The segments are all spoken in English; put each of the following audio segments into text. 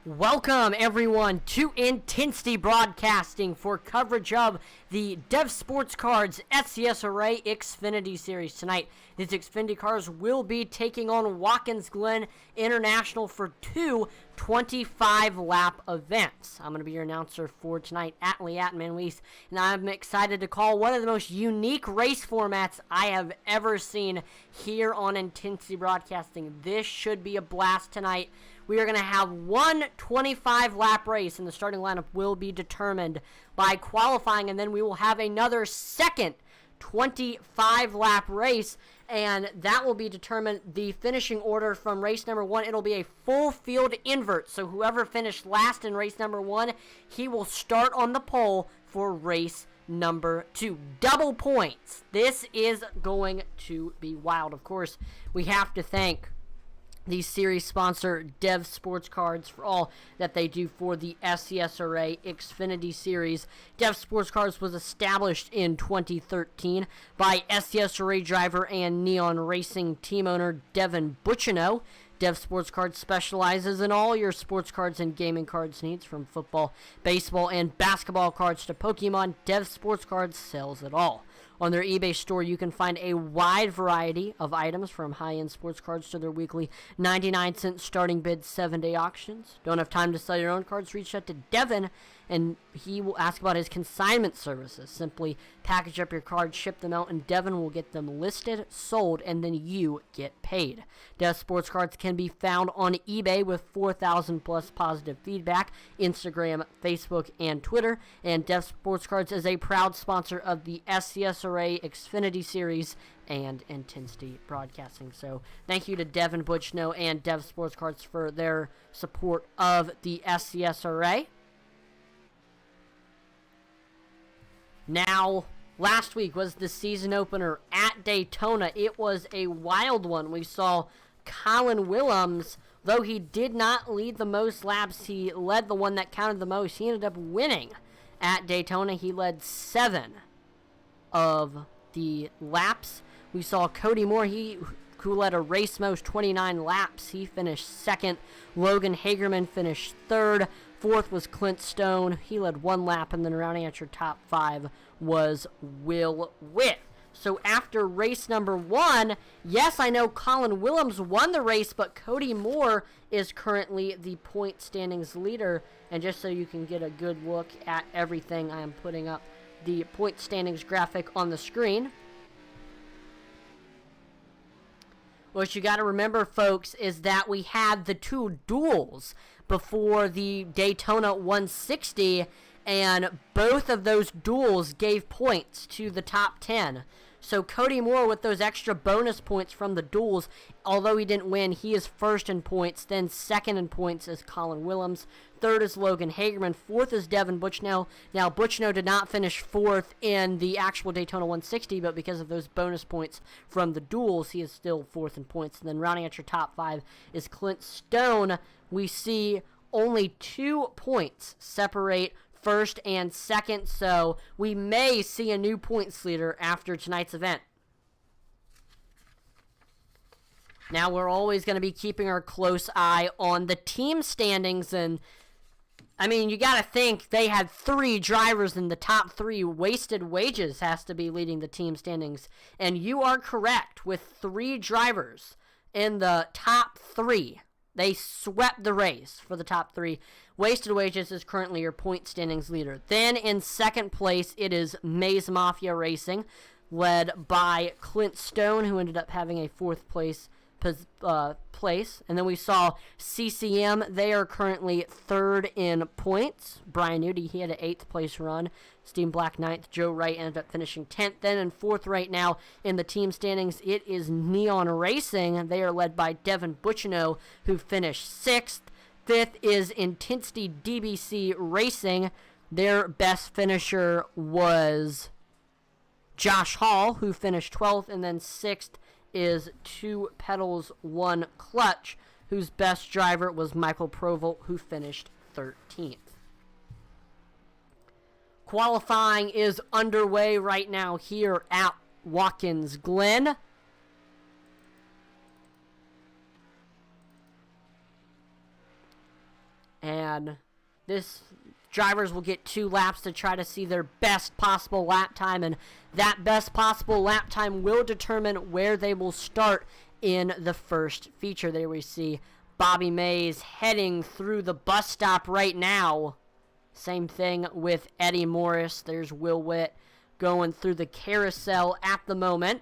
Welcome, everyone, to Intensity Broadcasting for coverage of the Dev Sports Cards SCSRA Xfinity Series. Tonight, these Xfinity cars will be taking on Watkins Glen International for two 25-lap events. I'm going to be your announcer for tonight, Atlee Atmanwees, and I'm excited to call one of the most unique race formats I have ever seen here on Intensity Broadcasting. This should be a blast tonight. We are going to have one 25-lap race, and the starting lineup will be determined by qualifying, and then we will have another second 25-lap race, and that will be determined the finishing order from race number one. It'll be a full field invert, so whoever finished last in race number one, he will start on the pole for race number two. Double points. This is going to be wild. Of course, we have to thank the series sponsor, Dev Sports Cards, for all that they do for the SCSRA Xfinity Series. Dev Sports Cards was established in 2013 by SCSRA driver and Neon Racing team owner Devin Butchino. Dev Sports Cards specializes in all your sports cards and gaming cards needs, from football, baseball, and basketball cards to Pokemon. Dev Sports Cards sells it all. On their eBay store, you can find a wide variety of items, from high-end sports cards to their weekly 99-cent starting bid 7-day auctions. Don't have time to sell your own cards? Reach out to Devin, and he will ask about his consignment services. Simply package up your cards, ship them out, and Devin will get them listed, sold, and then you get paid. Dev Sports Cards can be found on eBay with 4,000 plus positive feedback, Instagram, Facebook, and Twitter. And Dev Sports Cards is a proud sponsor of the SCSRA Xfinity Series and Intensity Broadcasting. So thank you to Devin Butchno and Dev Sports Cards for their support of the SCSRA. Now, last week was the season opener at Daytona. It was a wild one. We saw Colin Willems, though he did not lead the most laps, he led the one that counted the most. He ended up winning at Daytona. He led 7 of the laps. We saw Cody Moore, who led a race most 29 laps. He finished second. Logan Hagerman finished third. Fourth was Clint Stone. He led 1 lap, and then rounding out your top 5 was Will Witt. So after race number 1, yes, I know Colin Willems won the race, but Cody Moore is currently the point standings leader. And just so you can get a good look at everything, I am putting up the point standings graphic on the screen. What you got to remember, folks, is that we had the 2 duels before the Daytona 160, and both of those duels gave points to the top 10. So Cody Moore, with those extra bonus points from the duels, although he didn't win, he is first in points. Then second in points is Colin Willems. Third is Logan Hagerman. Fourth is Devin Butchno. Now, Butchno did not finish fourth in the actual Daytona 160, but because of those bonus points from the duels, he is still fourth in points. And then rounding out your top 5 is Clint Stone. We see only 2 points separate first and second, so we may see a new points leader after tonight's event. Now, we're always going to be keeping our close eye on the team standings, and I mean, you got to think they had 3 drivers in the top 3. Wasted Wages has to be leading the team standings, and you are correct. With 3 drivers in the top 3, they swept the race for the top 3. Wasted Wages is currently your point standings leader. Then in second place, it is Maze Mafia Racing, led by Clint Stone, who ended up having a 4th place. And then we saw CCM. They are currently 3rd in points. Brian Nudie, he had an 8th place run. Steam Black 9th. Joe Wright ended up finishing 10th. Then in 4th right now in the team standings, it is Neon Racing. They are led by Devin Butchino, who finished 6th. 5th is Intensity DBC Racing. Their best finisher was Josh Hall, who finished 12th. And then 6th is 2 Pedals 1 Clutch, whose best driver was Michael Provolt, who finished 13th. Qualifying is underway right now here at Watkins Glen. and this drivers will get 2 laps to try to see their best possible lap time, and that best possible lap time will determine where they will start in the first feature. There we see Bobby Mays heading through the bus stop right now. Same thing with Eddie Morris. There's Will Witt going through the carousel at the moment.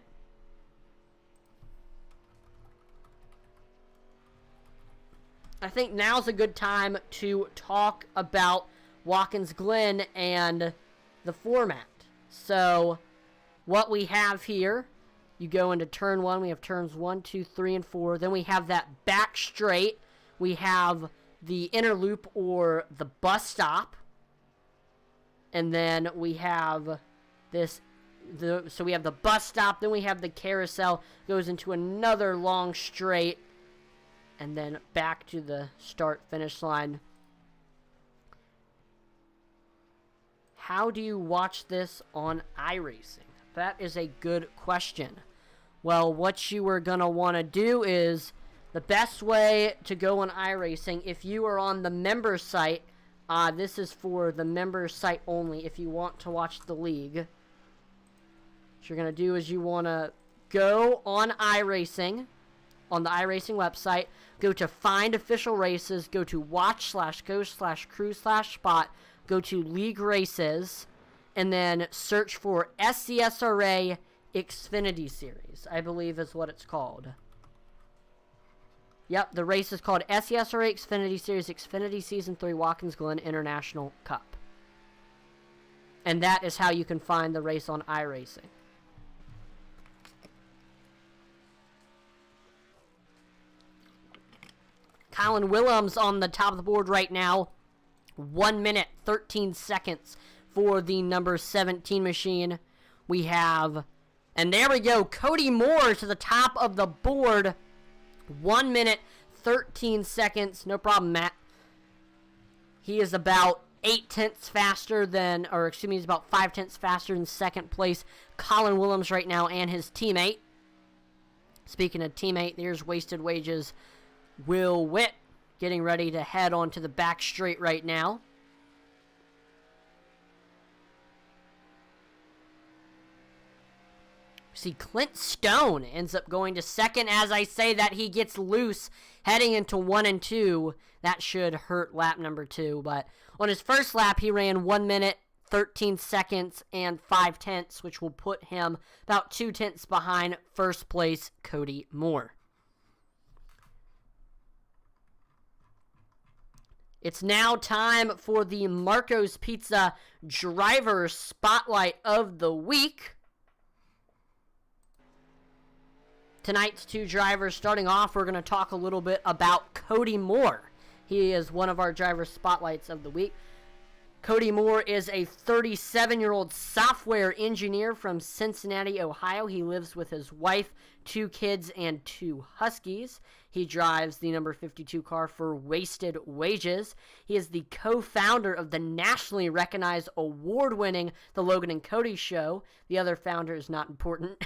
I think now's a good time to talk about Watkins Glen and the format. So, what we have here, you go into turn 1, we have turns 1, 2, 3, and 4. Then we have that back straight. We have the inner loop or the bus stop. And then we have this, so we have the bus stop, then we have the carousel, goes into another long straight, and then back to the start-finish line. How do you watch this on iRacing? That is a good question. Well, what you are going to want to do is, the best way to go on iRacing, if you are on the member site, this is for the member site only, if you want to watch the league. What you're going to do is you want to go on iRacing, on the iRacing website, go to Find Official Races, go to Watch/Go/Crew/Spot, go to League Races, and then search for SCSRA Xfinity Series, I believe is what it's called. Yep, the race is called SCSRA Xfinity Series, Xfinity Season 3 Watkins Glen International Cup. And that is how you can find the race on iRacing. Colin Willems on the top of the board right now. 1 minute, 13 seconds for the number 17 machine. We have, and there we go, Cody Moore to the top of the board. 1 minute, 13 seconds. No problem, Matt. He is about 8/10 faster than, or excuse me, he's about 5/10 faster than second place Colin Willems right now and his teammate. Speaking of teammate, there's Wasted Wages Will Witt getting ready to head onto the back straight right now. See, Clint Stone ends up going to second. As I say that, he gets loose heading into 1 and 2. That should hurt lap number 2. But on his first lap, he ran 1 minute, 13 seconds, and 5/10, which will put him about 2/10 behind first place Cody Moore. It's now time for the Marco's Pizza Driver Spotlight of the Week. Tonight's 2 drivers. Starting off, we're going to talk a little bit about Cody Moore. He is one of our driver spotlights of the week. Cody Moore is a 37-year-old software engineer from Cincinnati, Ohio. He lives with his wife, 2 kids, and 2 huskies. He drives the number 52 car for Wasted Wages. He is the co-founder of the nationally recognized, award-winning The Logan and Cody Show. The other founder is not important.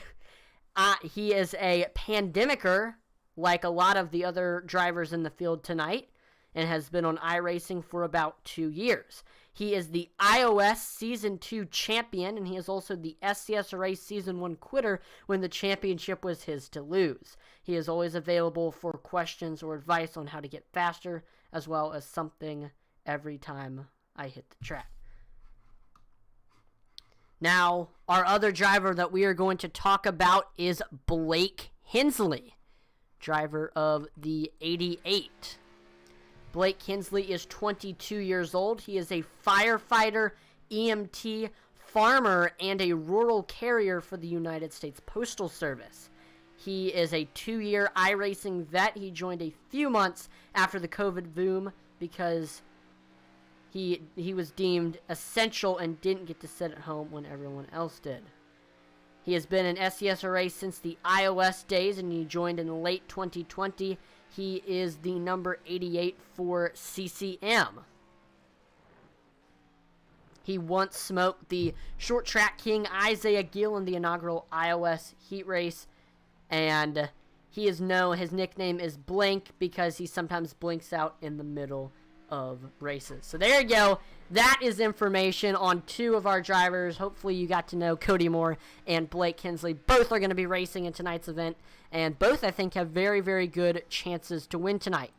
He is a pandemicer, like a lot of the other drivers in the field tonight, and has been on iRacing for about 2 years. He is the iOS Season 2 champion, and he is also the SCSRA Season 1 quitter when the championship was his to lose. He is always available for questions or advice on how to get faster, as well as something every time I hit the track. Now, our other driver that we are going to talk about is Blake Hensley, driver of the 88. Blake Hensley is 22 years old. He is a firefighter, EMT, farmer, and a rural carrier for the United States Postal Service. He is a 2-year iRacing vet. He joined a few months after the COVID boom because he was deemed essential and didn't get to sit at home when everyone else did. He has been in SCSRA since the iOS days, and he joined in late 2020. He is the number 88 for CCM. He once smoked the short track king Isaiah Gill in the inaugural iOS heat race, and he is known, his nickname is Blink because he sometimes blinks out in the middle of races. So there you go. That is information on two of our drivers. Hopefully you got to know Cody Moore and Blake Kinsley. Both are going to be racing in tonight's event, and both, I think, have very, very good chances to win tonight.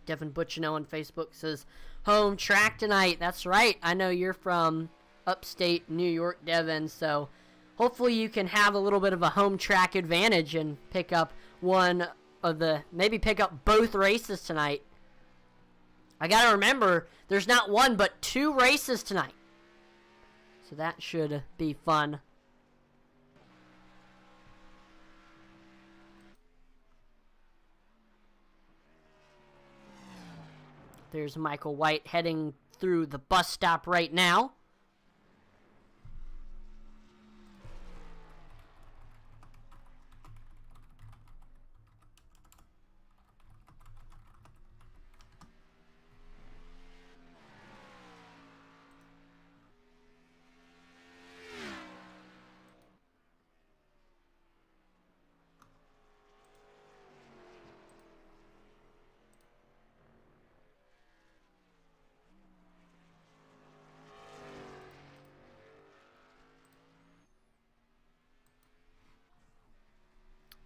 Devin Butchino on Facebook says, home track tonight. That's right. I know you're from upstate New York, Devin, so hopefully you can have a little bit of a home track advantage and pick up maybe pick up both races tonight. I gotta remember, there's not one but two races tonight, so that should be fun. There's Michael White heading through the bus stop right now.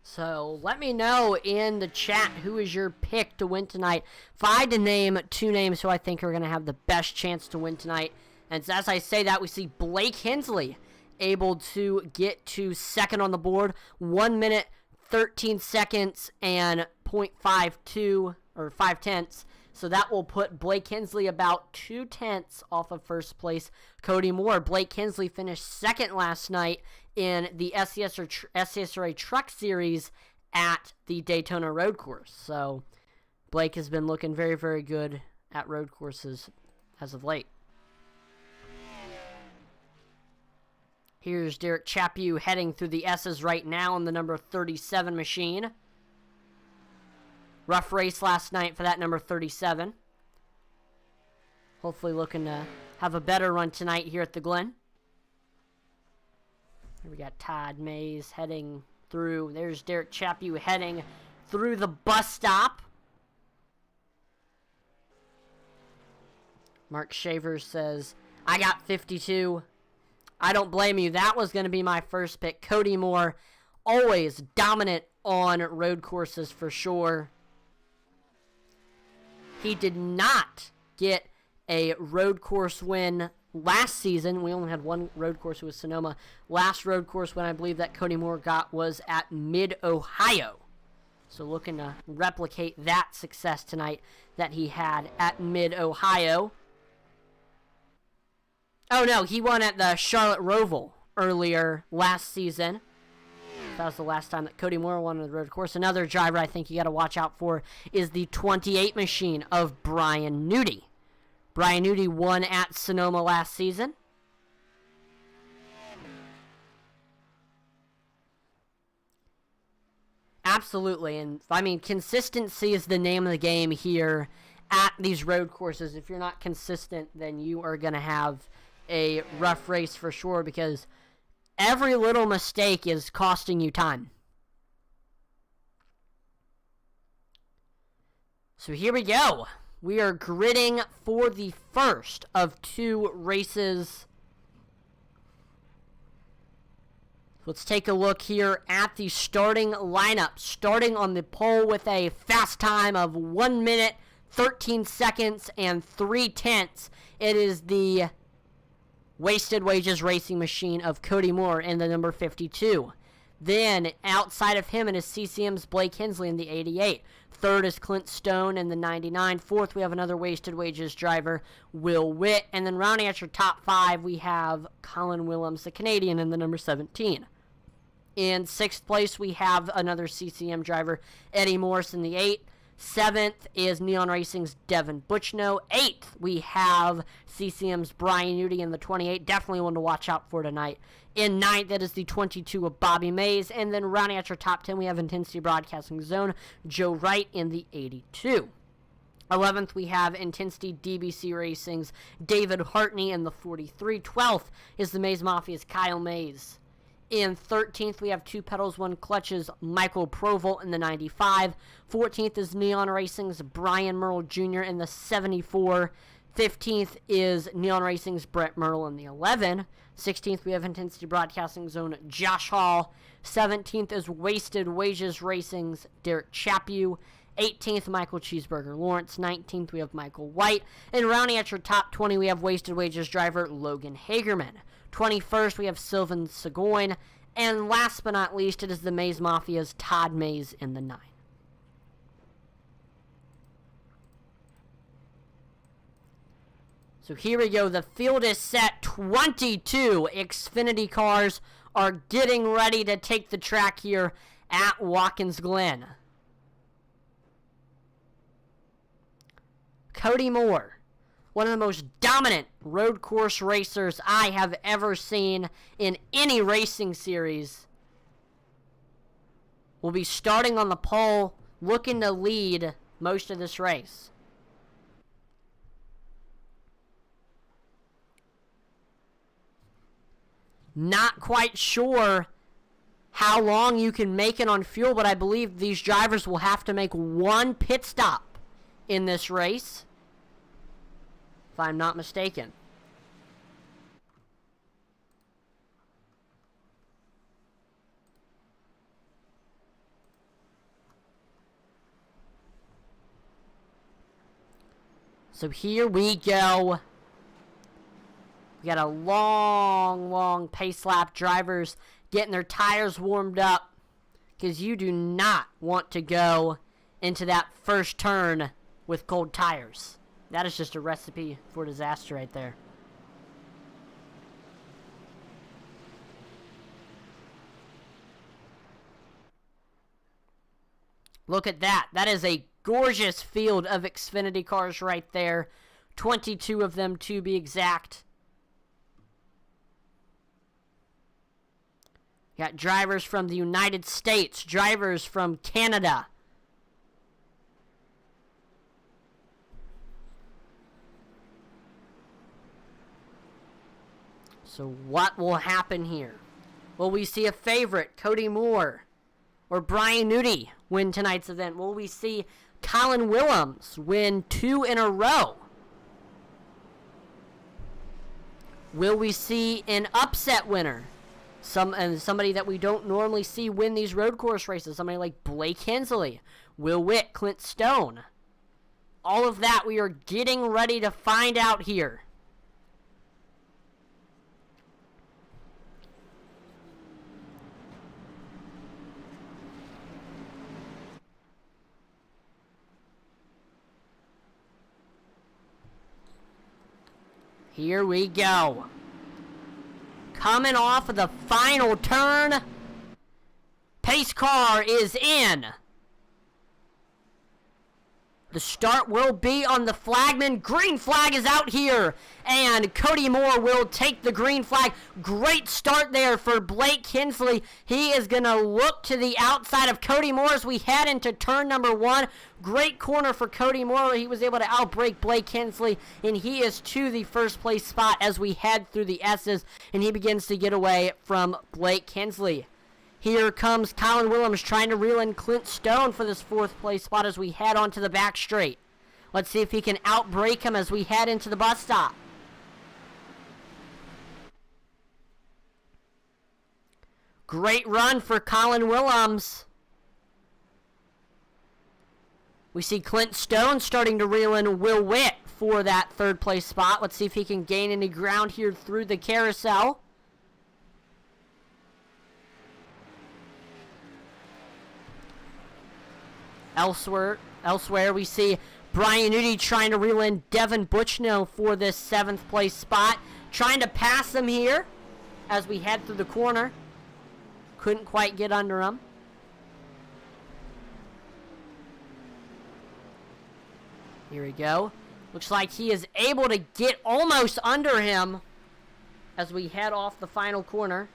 So let me know in the chat who is your pick to win tonight. If I had to name two names who I think are going to have the best chance to win tonight, and as I say that, we see Blake Kinsley able to get to second on the board, 1 minute, 13 seconds, and 0.52 or 5/10. So that will put Blake Kinsley about 2/10 off of first place Cody Moore. Blake Kinsley finished second last night in the SCSRA Truck Series at the Daytona Road Course. So Blake has been looking very, very good at road courses as of late. Here's Derek Chaput heading through the S's right now on the number 37 machine. Rough race last night for that number 37. Hopefully looking to have a better run tonight here at the Glen. Here we got Todd Mays heading through. There's Derek Chaput heading through the bus stop. Mark Shaver says, I got 52. I don't blame you. That was going to be my first pick. Cody Moore, always dominant on road courses for sure. He did not get a road course win last season. We only had one road course. It was Sonoma. Last road course win I believe that Cody Moore got was at Mid-Ohio. So looking to replicate that success tonight that he had at Mid-Ohio. Oh no, he won at the Charlotte Roval earlier last season. That was the last time that Cody Moore won on the road course. Another driver I think you got to watch out for is the 28 machine of Brian Nudi. Brian Nudi won at Sonoma last season. Absolutely, and I mean, consistency is the name of the game here at these road courses. If you're not consistent, then you are going to have a rough race for sure, because every little mistake is costing you time. So here we go. We are gridding for the first of two races. Let's take a look here at the starting lineup. Starting on the pole with a fast time of 1 minute, 13 seconds, and 3/10. It is the Wasted Wages Racing Machine of Cody Moore in the number 52. Then, outside of him, it is CCM's Blake Kinsley in the 88. Third is Clint Stone in the 99. Fourth, we have another Wasted Wages driver, Will Witt. And then rounding out your top five, we have Colin Willems, the Canadian, in the number 17. In sixth place, we have another CCM driver, Eddie Morris in the 8. Seventh is Neon Racing's Devin Butchno. Eighth, we have CCM's Brian Nudi in the 28. Definitely one to watch out for tonight. In ninth, that is the 22 of Bobby Mays. And then rounding out your top 10, we have Intensity Broadcasting Zone, Joe Wright in the 82. 11th, we have Intensity DBC Racing's David Hartney in the 43. 12th is the Maze Mafia's Kyle Mays. In 13th, we have Two Pedals, One Clutch's Michael Provolt in the 95. 14th is Neon Racing's Brian Merle Jr. in the 74. 15th is Neon Racing's Brett Merle in the 11. 16th, we have Intensity Broadcasting's own Josh Hall. 17th is Wasted Wages Racing's Derek Chaput. 18th, Michael Cheeseburger Lawrence. 19th, we have Michael White. And rounding at your top 20, we have Wasted Wages driver Logan Hagerman. 21st, we have Sylvan Seguin. And last but not least, it is the Maze Mafia's Todd Mays in the 9. So here we go. The field is set. 22 Xfinity cars are getting ready to take the track here at Watkins Glen. Cody Moore, one of the most dominant road course racers I have ever seen in any racing series, will be starting on the pole, looking to lead most of this race. Not quite sure how long you can make it on fuel, but I believe these drivers will have to make one pit stop in this race, if I'm not mistaken. So here we go. We got a long pace lap. Drivers getting their tires warmed up, because you do not want to go into that first turn with cold tires. That is just a recipe for disaster right there. Look at that. That is a gorgeous field of Xfinity cars right there. 22 of them to be exact. Got drivers from the United States, drivers from Canada. So what will happen here? Will we see a favorite, Cody Moore, or Brian Nudie win tonight's event? Will we see Colin Willems win 2 in a row? Will we see an upset winner? Somebody that we don't normally see win these road course races. Somebody like Blake Hensley, Will Witt, Clint Stone. All of that we are getting ready to find out here. Here we go. Coming off of the final turn. Pace car is in. The start will be on the flagman. Green flag is out here. And Cody Moore will take the green flag. Great start there for Blake Hensley. He is going to look to the outside of Cody Moore as we head into turn number 1. Great corner for Cody Moore. He was able to outbrake Blake Hensley, and he is to the first place spot as we head through the S's, and he begins to get away from Blake Hensley. Here comes Colin Willems trying to reel in Clint Stone for this 4th place spot as we head onto the back straight. Let's see if he can outbrake him as we head into the bus stop. Great run for Colin Willems. We see Clint Stone starting to reel in Will Witt for that 3rd place spot. Let's see if he can gain any ground here through the carousel. Elsewhere, we see Brian Nudie trying to reel in Devin Butchno for this 7th place spot. Trying to pass him here as we head through the corner. Couldn't quite get under him. Here we go. Looks like he is able to get almost under him as we head off the final corner.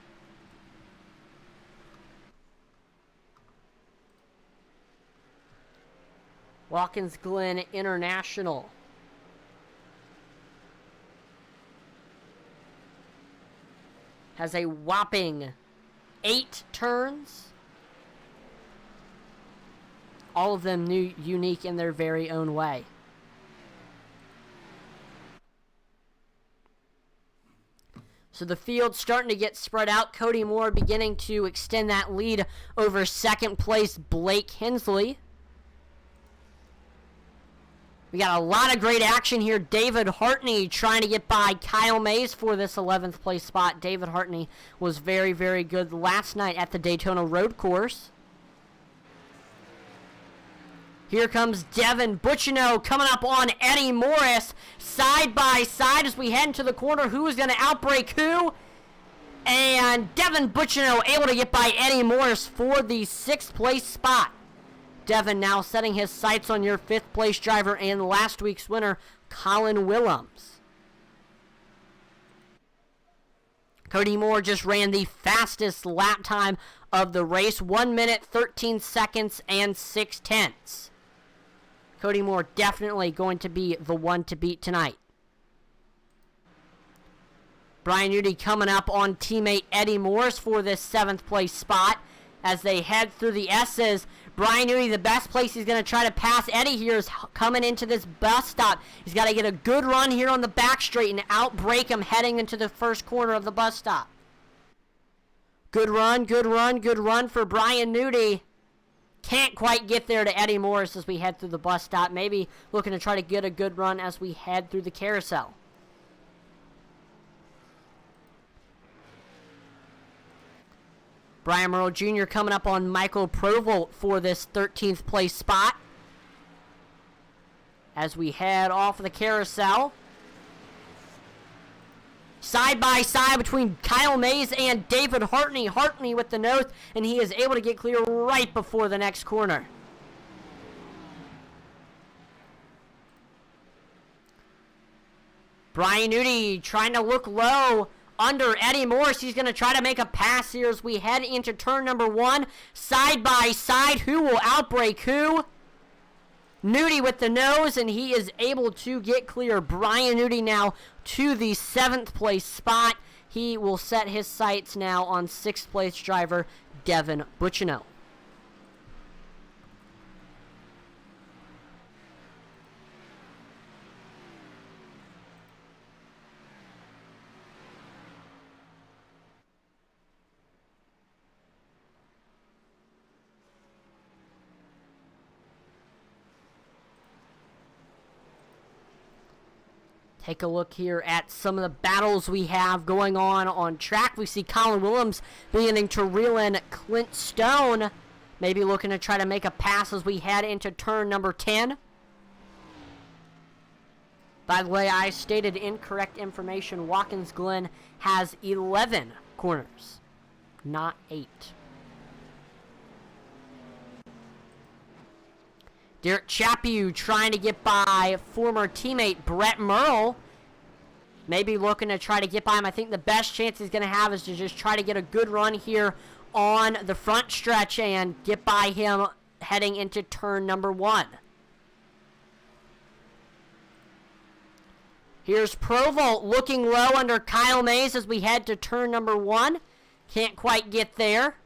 Watkins Glen International. Has a whopping 8 turns. All of them unique in their very own way. So the field's starting to get spread out. Cody Moore beginning to extend that lead over second place Blake Hensley. We got a lot of great action here. David Hartney trying to get by Kyle Mays for this 11th place spot. David Hartney was very, very good last night at the Daytona Road Course. Here comes Devin Bucciano coming up on Eddie Morris. Side by side as we head into the corner. Who is going to outbreak who? And Devin Bucciano able to get by Eddie Morris for the 6th place spot. Devin now setting his sights on your 5th place driver and last week's winner, Colin Willems. Cody Moore just ran the fastest lap time of the race, 1 minute, 13 seconds, and 6/10. Cody Moore definitely going to be the one to beat tonight. Brian Nudi coming up on teammate Eddie Morris for this 7th place spot. As they head through the S's, Brian Newey, the best place he's going to try to pass Eddie here is coming into this bus stop. He's got to get a good run here on the back straight and outbreak him heading into the first corner of the bus stop. Good run, good run, good run for Brian Newey. Can't quite get there to Eddie Morris as we head through the bus stop. Maybe looking to try to get a good run as we head through the carousel. Brian Merle Jr. coming up on Michael Provolt for this 13th place spot. As we head off of the carousel. Side by side between Kyle Mays and David Hartney. Hartney with the nose, and he is able to get clear right before the next corner. Brian Nudi trying to look low under Eddie Morris. He's going to try to make a pass here as we head into turn number 1. Side by side, who will outbreak who? Nudi with the nose, and he is able to get clear. Brian Nudi now to the 7th place spot. He will set his sights now on 6th place driver Devin Bucciano. Take a look here at some of the battles we have going on track. We see Colin Willems beginning to reel in Clint Stone. Maybe looking to try to make a pass as we head into turn number 10. By the way, I stated incorrect information. Watkins Glen has 11 corners, not 8. Derek Chaput trying to get by former teammate Brett Merle. Maybe looking to try to get by him. I think the best chance he's going to have is to just try to get a good run here on the front stretch and get by him heading into turn number 1. Here's Provolt looking low under Kyle Mays as we head to turn number 1. Can't quite get there.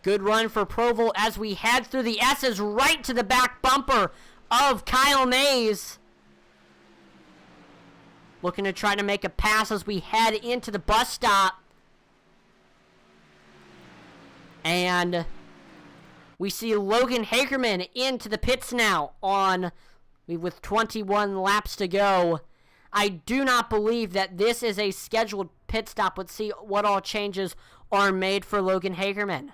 Good run for Provolt as we head through the S's right to the back bumper of Kyle Mays. Looking to try to make a pass as we head into the bus stop. And we see Logan Hagerman into the pits now with 21 laps to go. I do not believe that this is a scheduled pit stop. Let's see what all changes are made for Logan Hagerman.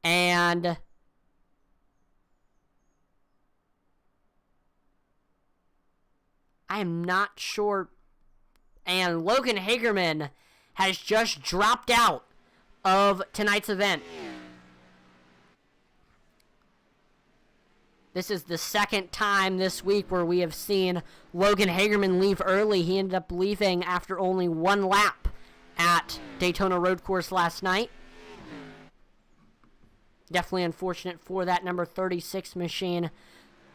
And I am not sure. And Logan Hagerman has just dropped out of tonight's event. This is the second time this week where we have seen Logan Hagerman leave early. He ended up leaving after only 1 lap at Daytona Road Course last night. Definitely unfortunate for that number 36 machine.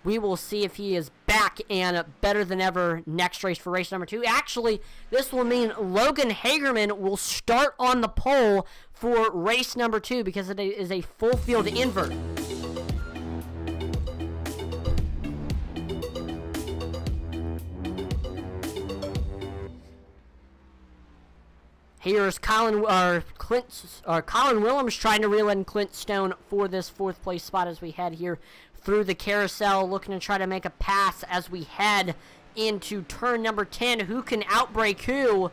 We will see if he is back and better than ever next race for race number 2. Actually, this will mean Logan Hagerman will start on the pole for race number 2 because it is a full field invert. Here's Colin Willems trying to reel in Clint Stone for this 4th place spot as we head here through the carousel, looking to try to make a pass as we head into turn number 10. Who can outbrake who?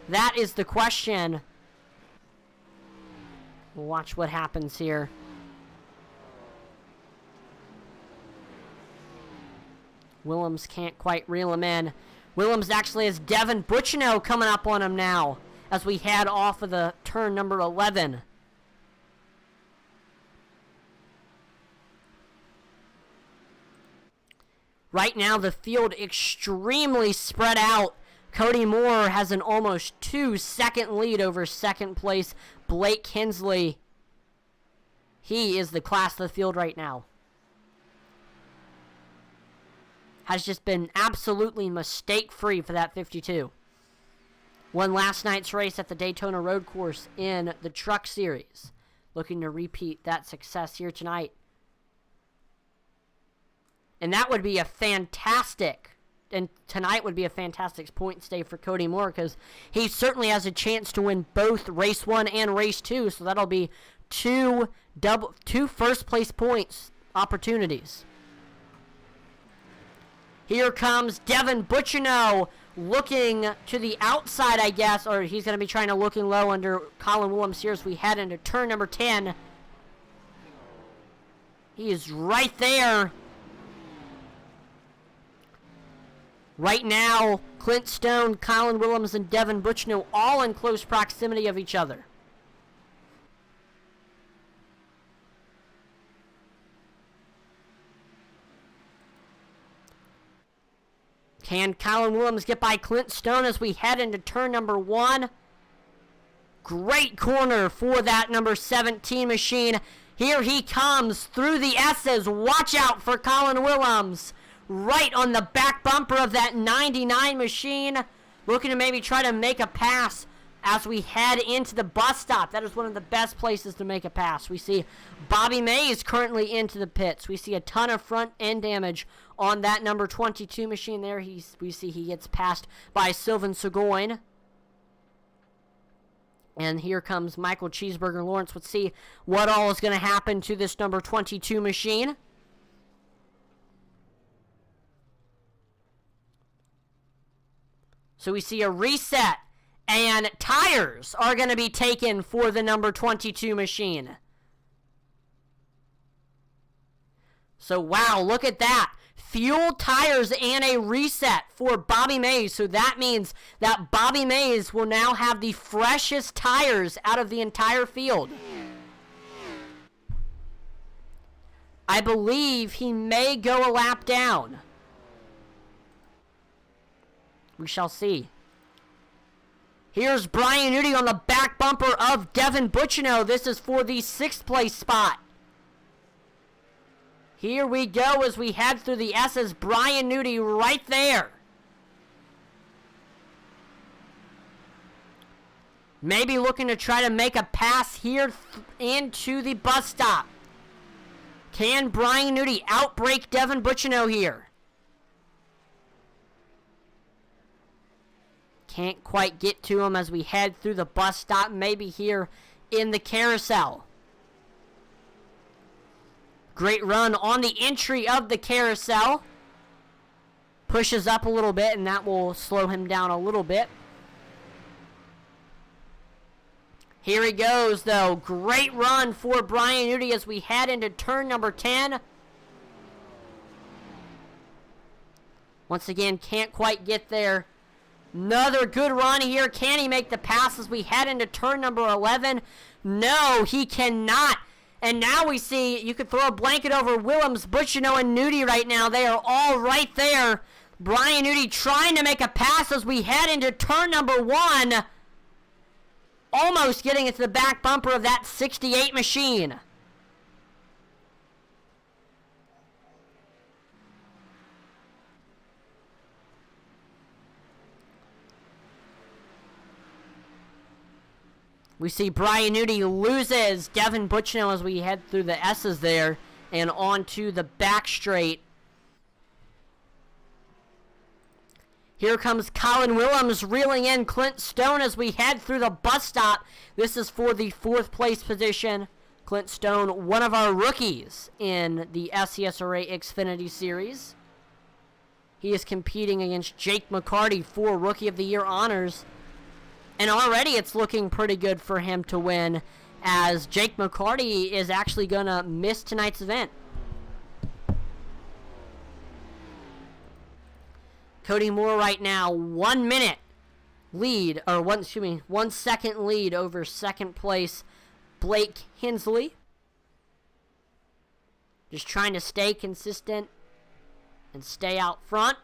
That is the question. We'll watch what happens here. Willems can't quite reel him in. Willems actually has Devin Buchino coming up on him now as we head off of the turn number 11. Right now, the field extremely spread out. Cody Moore has an almost 2-second lead over second place Blake Hensley. He is the class of the field right now. Has just been absolutely mistake-free for that 52. Won last night's race at the Daytona Road Course in the Truck Series. Looking to repeat that success here tonight. And that would be a fantastic, and tonight would be a fantastic point stay for Cody Moore because he certainly has a chance to win both race 1 and race 2. So that'll be two first place points opportunities. Here comes Devin Buchino looking to the outside, I guess, or he's going to be trying to looking low under Colin Willems here as we head into turn number 10. He is right there. Right now, Clint Stone, Colin Willems, and Devin Buchino all in close proximity of each other. Can Colin Willems get by Clint Stone as we head into turn number 1? Great corner for that number 17 machine. Here he comes through the S's. Watch out for Colin Willems. Right on the back bumper of that 99 machine. Looking to maybe try to make a pass as we head into the bus stop. That is one of the best places to make a pass. We see Bobby Mays currently into the pits. We see a ton of front end damage on that number 22 machine there. We see he gets passed by Sylvan Seguin. And here comes Michael Cheeseburger Lawrence. Let's see what all is going to happen to this number 22 machine. So we see a reset, and tires are going to be taken for the number 22 machine. So wow, look at that. Fuel, tires, and a reset for Bobby Mays. So that means that Bobby Mays will now have the freshest tires out of the entire field. I believe he may go a lap down. We shall see. Here's Brian Nudie on the back bumper of Devin Buchino. This is for the 6th place spot. Here we go as we head through the S's. Brian Nudie right there. Maybe looking to try to make a pass here into the bus stop. Can Brian Nudie outbrake Devin Buchino here? Can't quite get to him as we head through the bus stop, maybe here in the carousel. Great run on the entry of the carousel. Pushes up a little bit, and that will slow him down a little bit. Here he goes, though. Great run for Brian Nudie as we head into turn number 10. Once again, can't quite get there. Another good run here. Can he make the pass as we head into turn number 11? No, he cannot. And now we see you could throw a blanket over Willems, Buchino, and Nudie right now. They are all right there. Brian Nudie trying to make a pass as we head into turn number 1. Almost getting it to the back bumper of that 68 machine. We see Brian Nudie loses Devin Butchnow as we head through the S's there and onto the back straight. Here comes Colin Willems reeling in Clint Stone as we head through the bus stop. This is for the 4th place position. Clint Stone, one of our rookies in the SCSRA Xfinity Series. He is competing against Jake McCarty for Rookie of the Year honors. And already it's looking pretty good for him to win, as Jake McCarty is actually going to miss tonight's event. Cody Moore right now, 1 minute lead, or 1 second lead over second place Blake Hensley. Just trying to stay consistent and stay out front.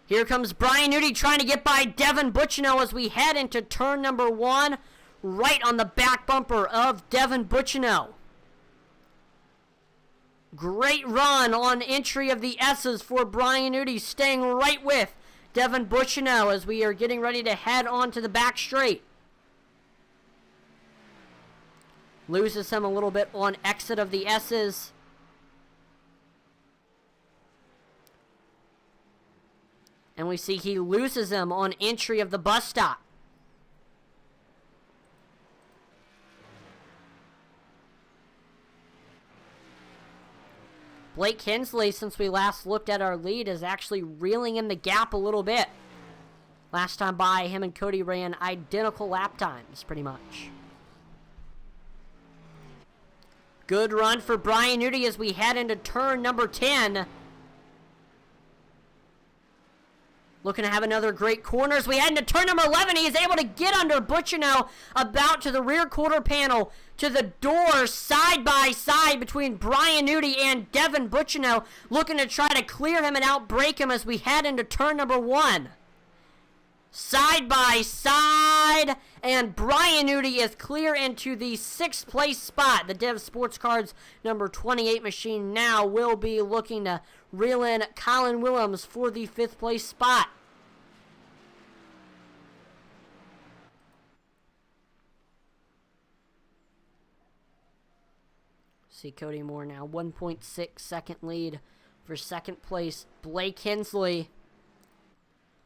Here comes Brian Nudie trying to get by Devin Butchnow as we head into turn number 1, right on the back bumper of Devin Butchnow. Great run on entry of the S's for Brian Nudie, staying right with Devin Butchnow as we are getting ready to head on to the back straight. Loses him a little bit on exit of the S's. And we see he loses him on entry of the bus stop. Blake Hensley, since we last looked at our lead, is actually reeling in the gap a little bit. Last time by, him and Cody ran identical lap times, pretty much. Good run for Brian Nudie as we head into turn number 10. Looking to have another great corner as we head into turn number 11. He is able to get under Butchnow, about to the rear quarter panel, to the door, side by side between Brian Nudie and Devin Butchnow, looking to try to clear him and outbrake him as we head into turn number 1. Side by side, and Brian Nudie is clear into the 6th place spot. The Dev Sports Cards number 28 machine now will be looking to reel in Colin Willems for the 5th place spot. See Cody Moore now, 1.6 second lead for second place Blake Hensley.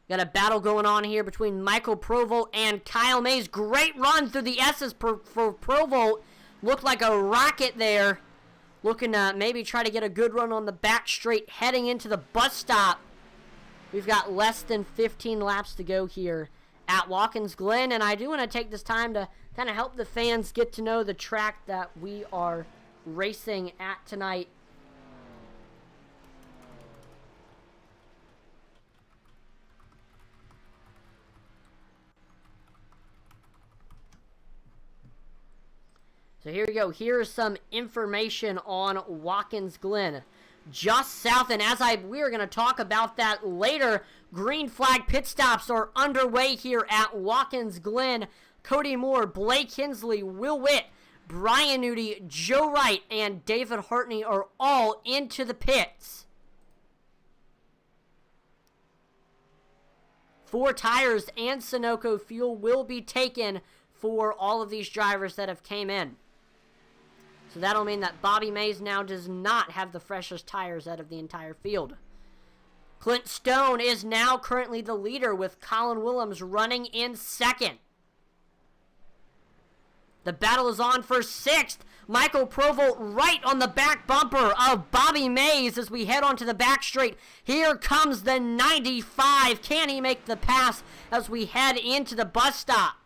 Got a battle going on here between Michael Provolt and Kyle Mays. Great run through the S's for Provolt. Looked like a rocket there. Looking to maybe try to get a good run on the back straight heading into the bus stop. We've got less than 15 laps to go here at Watkins Glen. And I do want to take this time to kind of help the fans get to know the track that we are racing at tonight. So here we go. Here's some information on Watkins Glen. Just south, and we are going to talk about that later, green flag pit stops are underway here at Watkins Glen. Cody Moore, Blake Hensley, Will Witt, Brian Nudie, Joe Wright, and David Hartney are all into the pits. 4 tires and Sunoco fuel will be taken for all of these drivers that have came in. So that'll mean that Bobby Mays now does not have the freshest tires out of the entire field. Clint Stone is now currently the leader with Colin Willems running in 2nd. The battle is on for 6th. Michael Provolt right on the back bumper of Bobby Mays as we head onto the back straight. Here comes the 95. Can he make the pass as we head into the bus stop?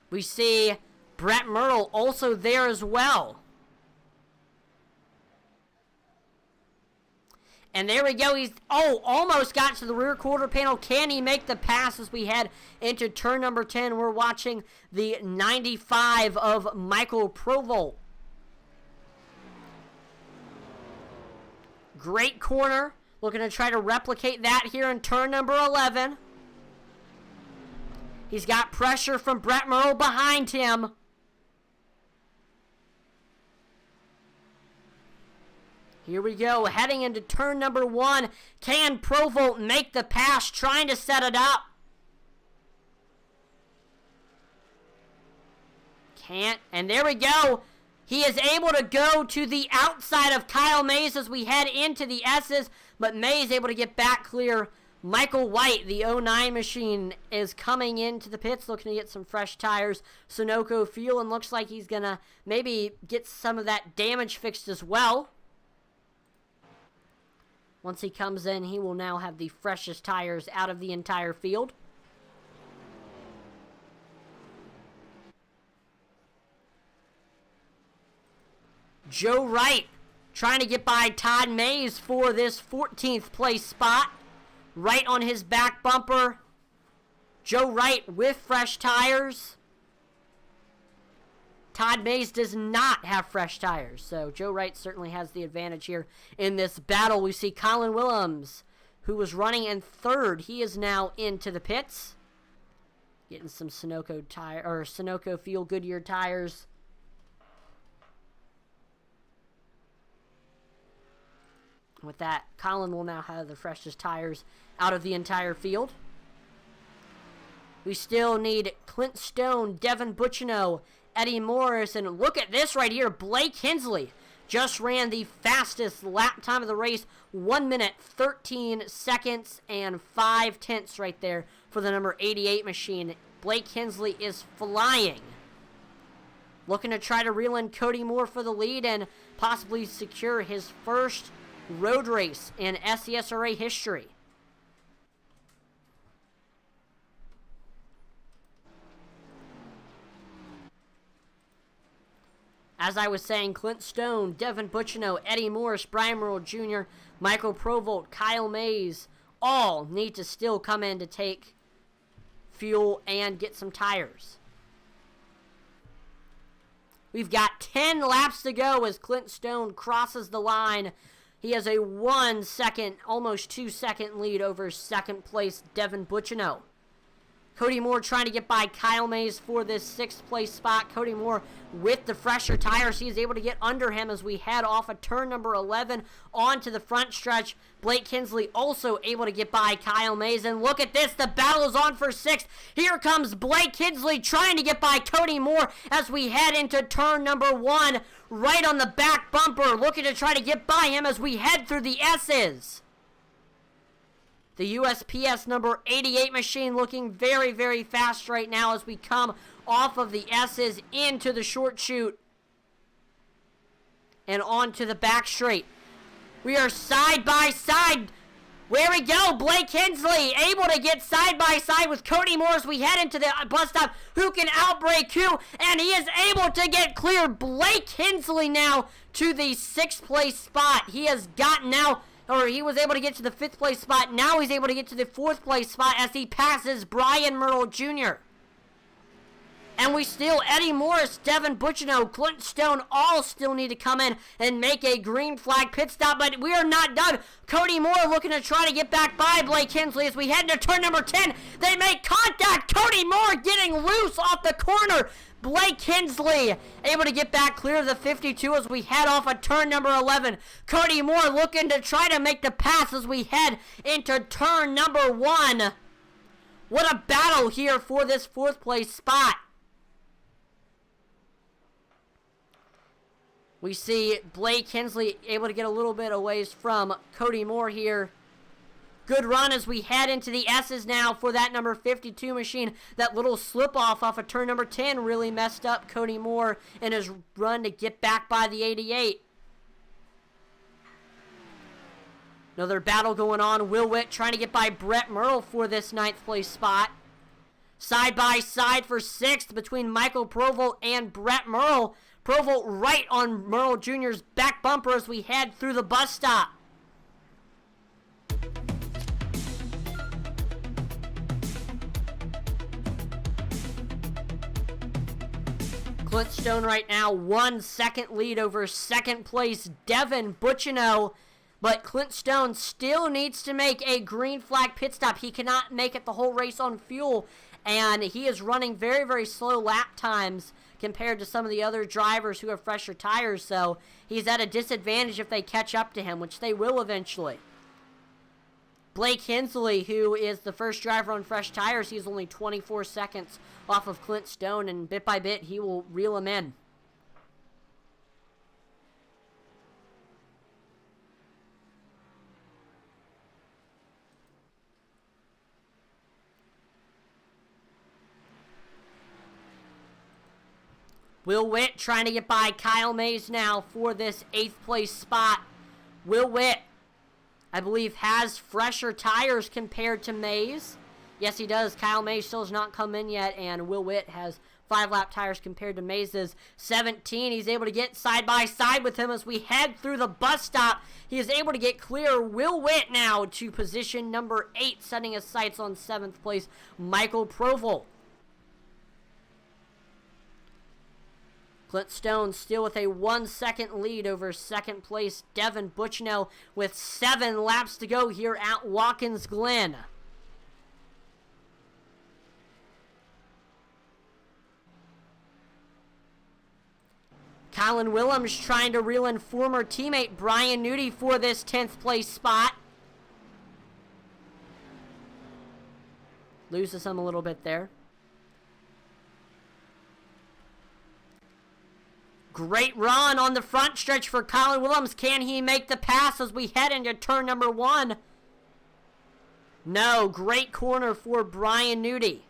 We see Brett Myrtle also there as well. And there we go. He's almost got to the rear quarter panel. Can he make the pass as we head into turn number 10? We're watching the 95 of Michael Provolt. Great corner. Looking to try to replicate that here in turn number 11. He's got pressure from Brett Myrtle behind him. Here we go, heading into turn number 1. Can Provolt make the pass, trying to set it up? Can't, and there we go. He is able to go to the outside of Kyle Mays as we head into the S's, but Mays able to get back clear. Michael White, the 09 machine, is coming into the pits looking to get some fresh tires. Sunoco Fuel, and looks like he's going to maybe get some of that damage fixed as well. Once he comes in, he will now have the freshest tires out of the entire field. Joe Wright trying to get by Todd Mays for this 14th place spot. Right on his back bumper. Joe Wright with fresh tires. Todd Mays does not have fresh tires, so Joe Wright certainly has the advantage here in this battle. We see Colin Willems, who was running in 3rd. He is now into the pits. Getting some Sunoco Fuel Goodyear tires. With that, Colin will now have the freshest tires out of the entire field. We still need Clint Stone, Devin Bucciano, Eddie Morris, and look at this right here. Blake Hensley just ran the fastest lap time of the race. 1 minute, 13 seconds, and 5/10 right there for the number 88 machine. Blake Hensley is flying. Looking to try to reel in Cody Moore for the lead and possibly secure his first road race in SCSRA history. As I was saying, Clint Stone, Devin Bucciano, Eddie Morris, Brian Merle Jr., Michael Provolt, Kyle Mays, all need to still come in to take fuel and get some tires. We've got 10 laps to go as Clint Stone crosses the line. He has a 1 second, almost 2 second lead over 2nd place Devin Bucciano. Cody Moore trying to get by Kyle Mays for this 6th place spot. Cody Moore with the fresher tires. He is able to get under him as we head off of turn number 11 onto the front stretch. Blake Hensley also able to get by Kyle Mays. And look at this, the battle is on for 6th. Here comes Blake Hensley trying to get by Cody Moore as we head into turn number 1. Right on the back bumper, looking to try to get by him as we head through the S's. The USPS number 88 machine looking very, very fast right now as we come off of the S's into the short chute and onto the back straight. We are side by side. Where we go, Blake Hensley able to get side by side with Cody Moore as we head into the bus stop. Who can outbrake who? And he is able to get clear. Blake Hensley now to the 6th place spot. He has gotten now, or he was able to get to the 5th place spot. Now he's able to get to the 4th place spot as he passes Brian Merle Jr. And we still, Eddie Morris, Devin Bucciano, Clint Stone, all still need to come in and make a green flag pit stop, but we are not done. Cody Moore looking to try to get back by Blake Hensley as we head into turn number 10. They make contact. Cody Moore getting loose off the corner. Blake Hensley able to get back clear of the 52 as we head off of turn number 11. Cody Moore looking to try to make the pass as we head into turn number 1. What a battle here for this 4th place spot. We see Blake Hensley able to get a little bit away from Cody Moore here. Good run as we head into the S's now for that number 52 machine. That little slip off of turn number 10 really messed up Cody Moore in his run to get back by the 88. Another battle going on. Will Witt trying to get by Brett Merle for this 9th place spot. Side by side for 6th between Michael Provolt and Brett Merle. Provolt right on Merle Jr.'s back bumper as we head through the bus stop. Clint Stone right now 1 second lead over 2nd place Devin Bucciano. But Clint Stone still needs to make a green flag pit stop. He cannot make it the whole race on fuel, and he is running very, very slow lap times compared to some of the other drivers who have fresher tires, so he's at a disadvantage if they catch up to him, which they will eventually. Blake Hensley, who is the first driver on fresh tires, he's only 24 seconds off of Clint Stone, and bit by bit, he will reel him in. Will Witt trying to get by Kyle Mays now for this 8th place spot. Will Witt, I believe, has fresher tires compared to Mays. Yes, he does. Kyle Mays still has not come in yet, and Will Witt has 5-lap tires compared to Mays' 17. He's able to get side by side with him as we head through the bus stop. He is able to get clear. Will Witt now to position number 8, setting his sights on 7th place, Michael Provel. Clint Stone still with a 1-second lead over 2nd place Devin Buchno with 7 laps to go here at Watkins Glen. Colin Willems trying to reel in former teammate Brian Nudie for this 10th place spot. Loses him a little bit there. Great run on the front stretch for Colin Willems. Can he make the pass as we head into turn number 1? No. Great corner for Brian Nudie.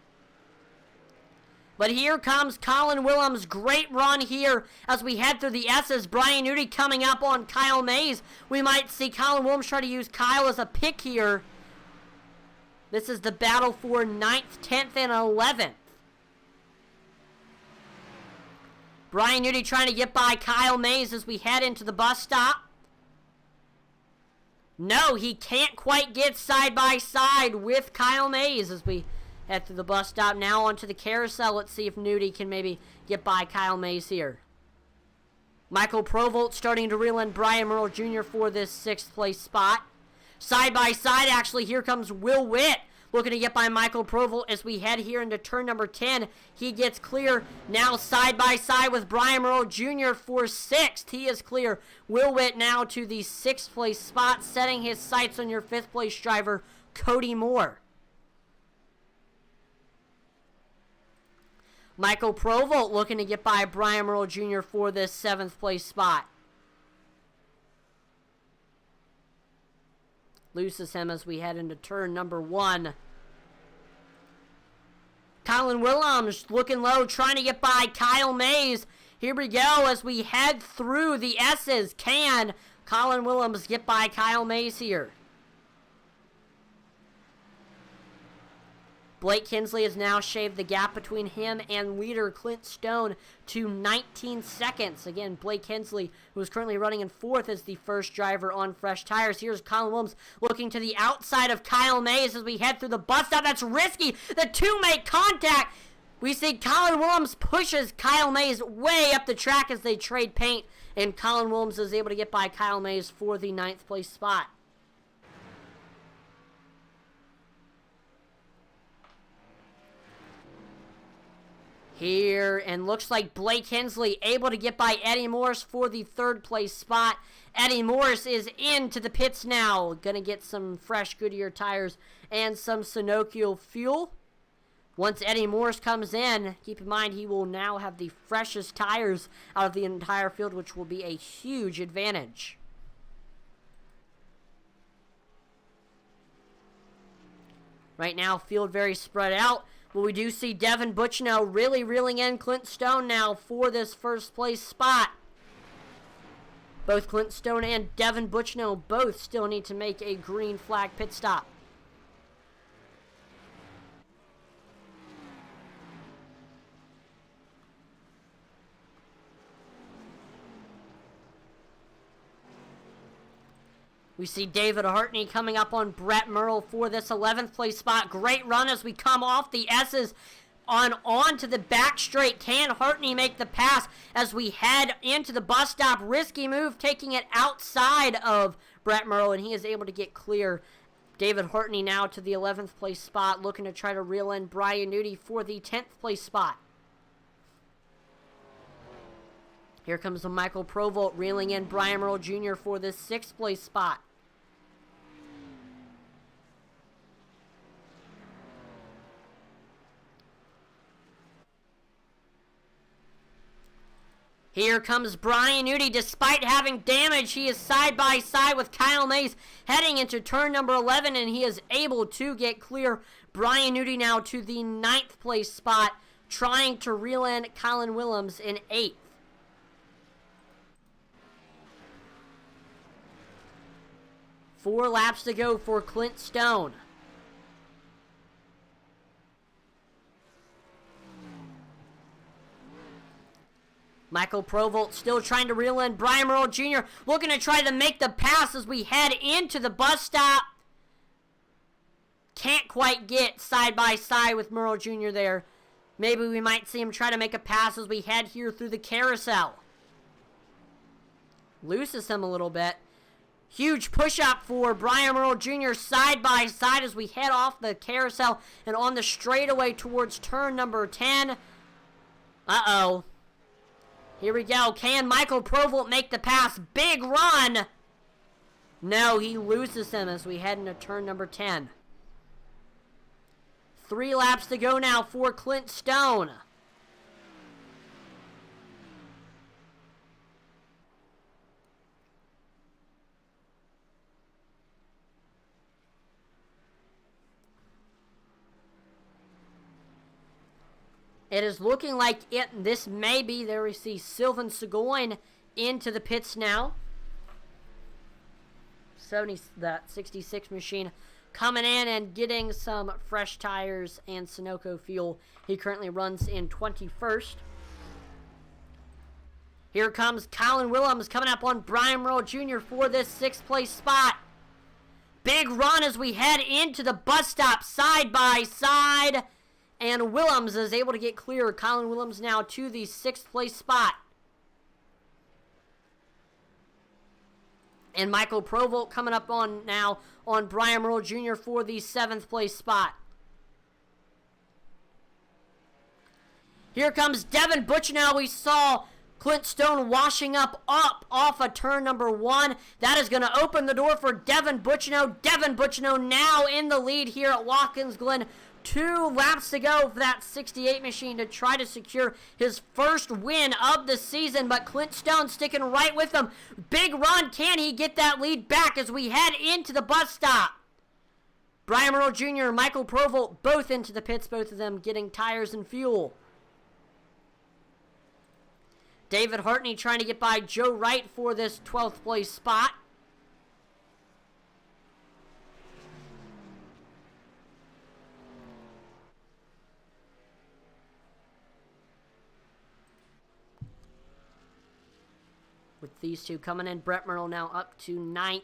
But here comes Colin Willems. Great run here as we head through the S's. Brian Nudie coming up on Kyle Mays. We might see Colin Willems try to use Kyle as a pick here. This is the battle for 9th, 10th, and 11th. Brian Nudie trying to get by Kyle Mays as we head into the bus stop. No, he can't quite get side by side with Kyle Mays as we head through the bus stop. Now onto the carousel. Let's see if Nudie can maybe get by Kyle Mays here. Michael Provolt starting to reel in Brian Merle Jr. for this 6th place spot. Side by side, actually, here comes Will Witt. Looking to get by Michael Provolt as we head here into turn number 10. He gets clear. Now side by side with Brian Merle Jr. for 6th. He is clear. Will Witt now to the 6th place spot, setting his sights on your 5th place driver, Cody Moore. Michael Provolt looking to get by Brian Merle Jr. for this 7th place spot. Loses him as we head into turn number 1. Colin Willems looking low, trying to get by Kyle Mays. Here we go as we head through the S's. Can Colin Willems get by Kyle Mays here? Blake Hensley has now shaved the gap between him and leader Clint Stone to 19 seconds. Again, Blake Hensley, who is currently running in 4th as the first driver on fresh tires. Here's Colin Willems looking to the outside of Kyle Mays as we head through the bus stop. That's risky. The two make contact. We see Colin Willems pushes Kyle Mays way up the track as they trade paint, and Colin Willems is able to get by Kyle Mays for the 9th place spot. Here, and looks like Blake Hensley able to get by Eddie Morris for the 3rd place spot. Eddie Morris is into the pits now. Gonna get some fresh Goodyear tires and some Sunoco fuel. Once Eddie Morris comes in, keep in mind he will now have the freshest tires out of the entire field, which will be a huge advantage. Right now, field very spread out. But we do see Devin Buchno really reeling in Clint Stone now for this 1st place spot. Both Clint Stone and Devin Buchno both still need to make a green flag pit stop. We see David Hartney coming up on Brett Merle for this 11th place spot. Great run as we come off the S's onto the back straight. Can Hartney make the pass as we head into the bus stop? Risky move, taking it outside of Brett Merle, and he is able to get clear. David Hartney now to the 11th place spot, looking to try to reel in Brian Nudie for the 10th place spot. Here comes the Michael Provolt reeling in Brian Merle Jr. for the 6th place spot. Here comes Brian Nudie. Despite having damage, he is side by side with Kyle Mays heading into turn number 11, and he is able to get clear. Brian Nudie now to the 9th place spot, trying to reel in Colin Willems in 8th. Four laps to go for Clint Stone. Michael Provolt still trying to reel in Brian Merle Jr. Looking to try to make the pass as we head into the bus stop. Can't quite get side by side with Merle Jr. there. Maybe we might see him try to make a pass as we head here through the carousel. Looses him a little bit. Huge push-up for Brian Merle Jr. side by side as we head off the carousel and on the straightaway towards turn number 10. Uh-oh. Here we go. Can Michael Provolt make the pass? Big run. No, he loses him as we head into turn number 10. 3 laps to go now for Clint Stone. It is looking like this may be, there we see Sylvain Seguin into the pits now. That 66 machine coming in and getting some fresh tires and Sunoco fuel. He currently runs in 21st. Here comes Colin Willems coming up on Brian Merle Jr. for this 6th place spot. Big run as we head into the bus stop side by side. And Willems is able to get clear. Colin Willems now to the 6th place spot. And Michael Provolt coming up on now on Brian Merle Jr. for the 7th place spot. Here comes Devin Butchnow. We saw Clint Stone washing up off of turn number 1. That is going to open the door for Devin Butchnow. Devin Butchnow now in the lead here at Watkins Glen. 2 laps to go for that 68 machine to try to secure his first win of the season, but Clint Stone sticking right with him. Big run. Can he get that lead back as we head into the bus stop? Brian Merle Jr. and Michael Provolt both into the pits, both of them getting tires and fuel. David Hartney trying to get by Joe Wright for this 12th place spot. With these two coming in, Brett Merle now up to 9th.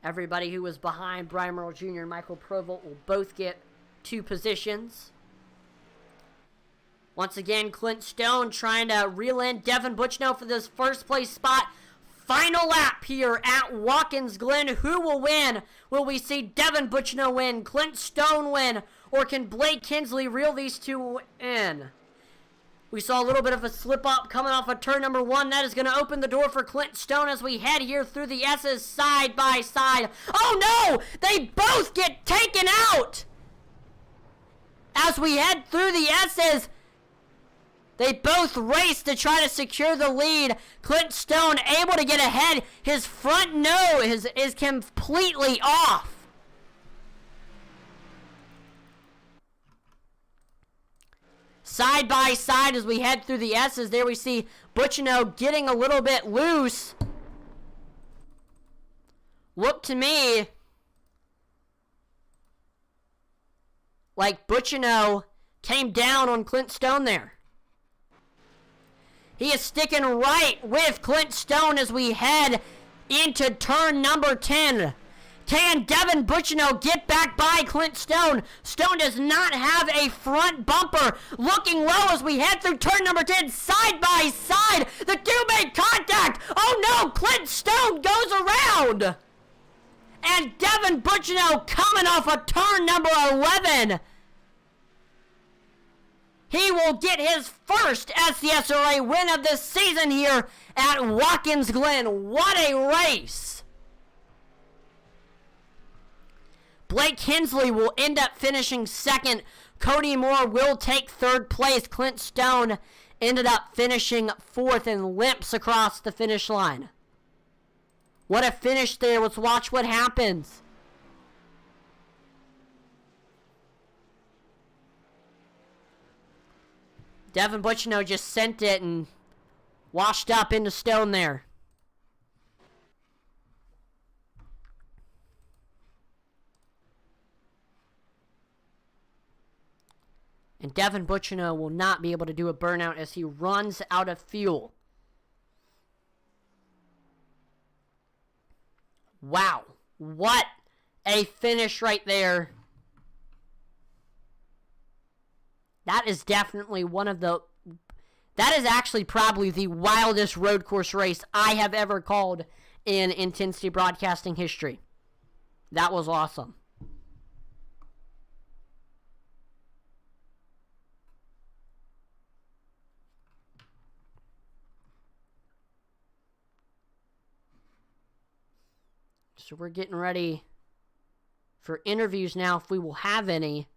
Everybody who was behind Brian Merle Jr. and Michael Provolt will both get 2 positions. Once again, Clint Stone trying to reel in Devin Butchnow for this 1st place spot. Final lap here at Watkins Glen. Who will win? Will we see Devin Butchnow win, Clint Stone win, or can Blake Kinsley reel these two in? We saw a little bit of a slip-up coming off of turn number 1. That is going to open the door for Clint Stone as we head here through the S's side by side. Oh, no! They both get taken out! As we head through the S's, they both race to try to secure the lead. Clint Stone able to get ahead. His front nose is completely off. Side by side as we head through the S's, there we see Butchnow getting a little bit loose. Looked to me like Butchnow came down on Clint Stone there. He is sticking right with Clint Stone as we head into turn number 10. Can Devin Bucino get back by Clint Stone? Stone does not have a front bumper. Looking low as we head through turn number 10, side by side. The two make contact. Oh no, Clint Stone goes around. And Devin Bucino coming off of turn number 11. He will get his first SCSRA win of the season here at Watkins Glen. What a race. Blake Hensley will end up finishing second. Cody Moore will take third place. Clint Stone ended up finishing fourth and limps across the finish line. What a finish there. Let's watch what happens. Devin Bucino just sent it and washed up into Stone there. And Devin Bucino will not be able to do a burnout as he runs out of fuel. Wow. What a finish right there. That is definitely that is actually probably the wildest road course race I have ever called in Intensity Broadcasting history. That was awesome. So we're getting ready for interviews now, if we will have any.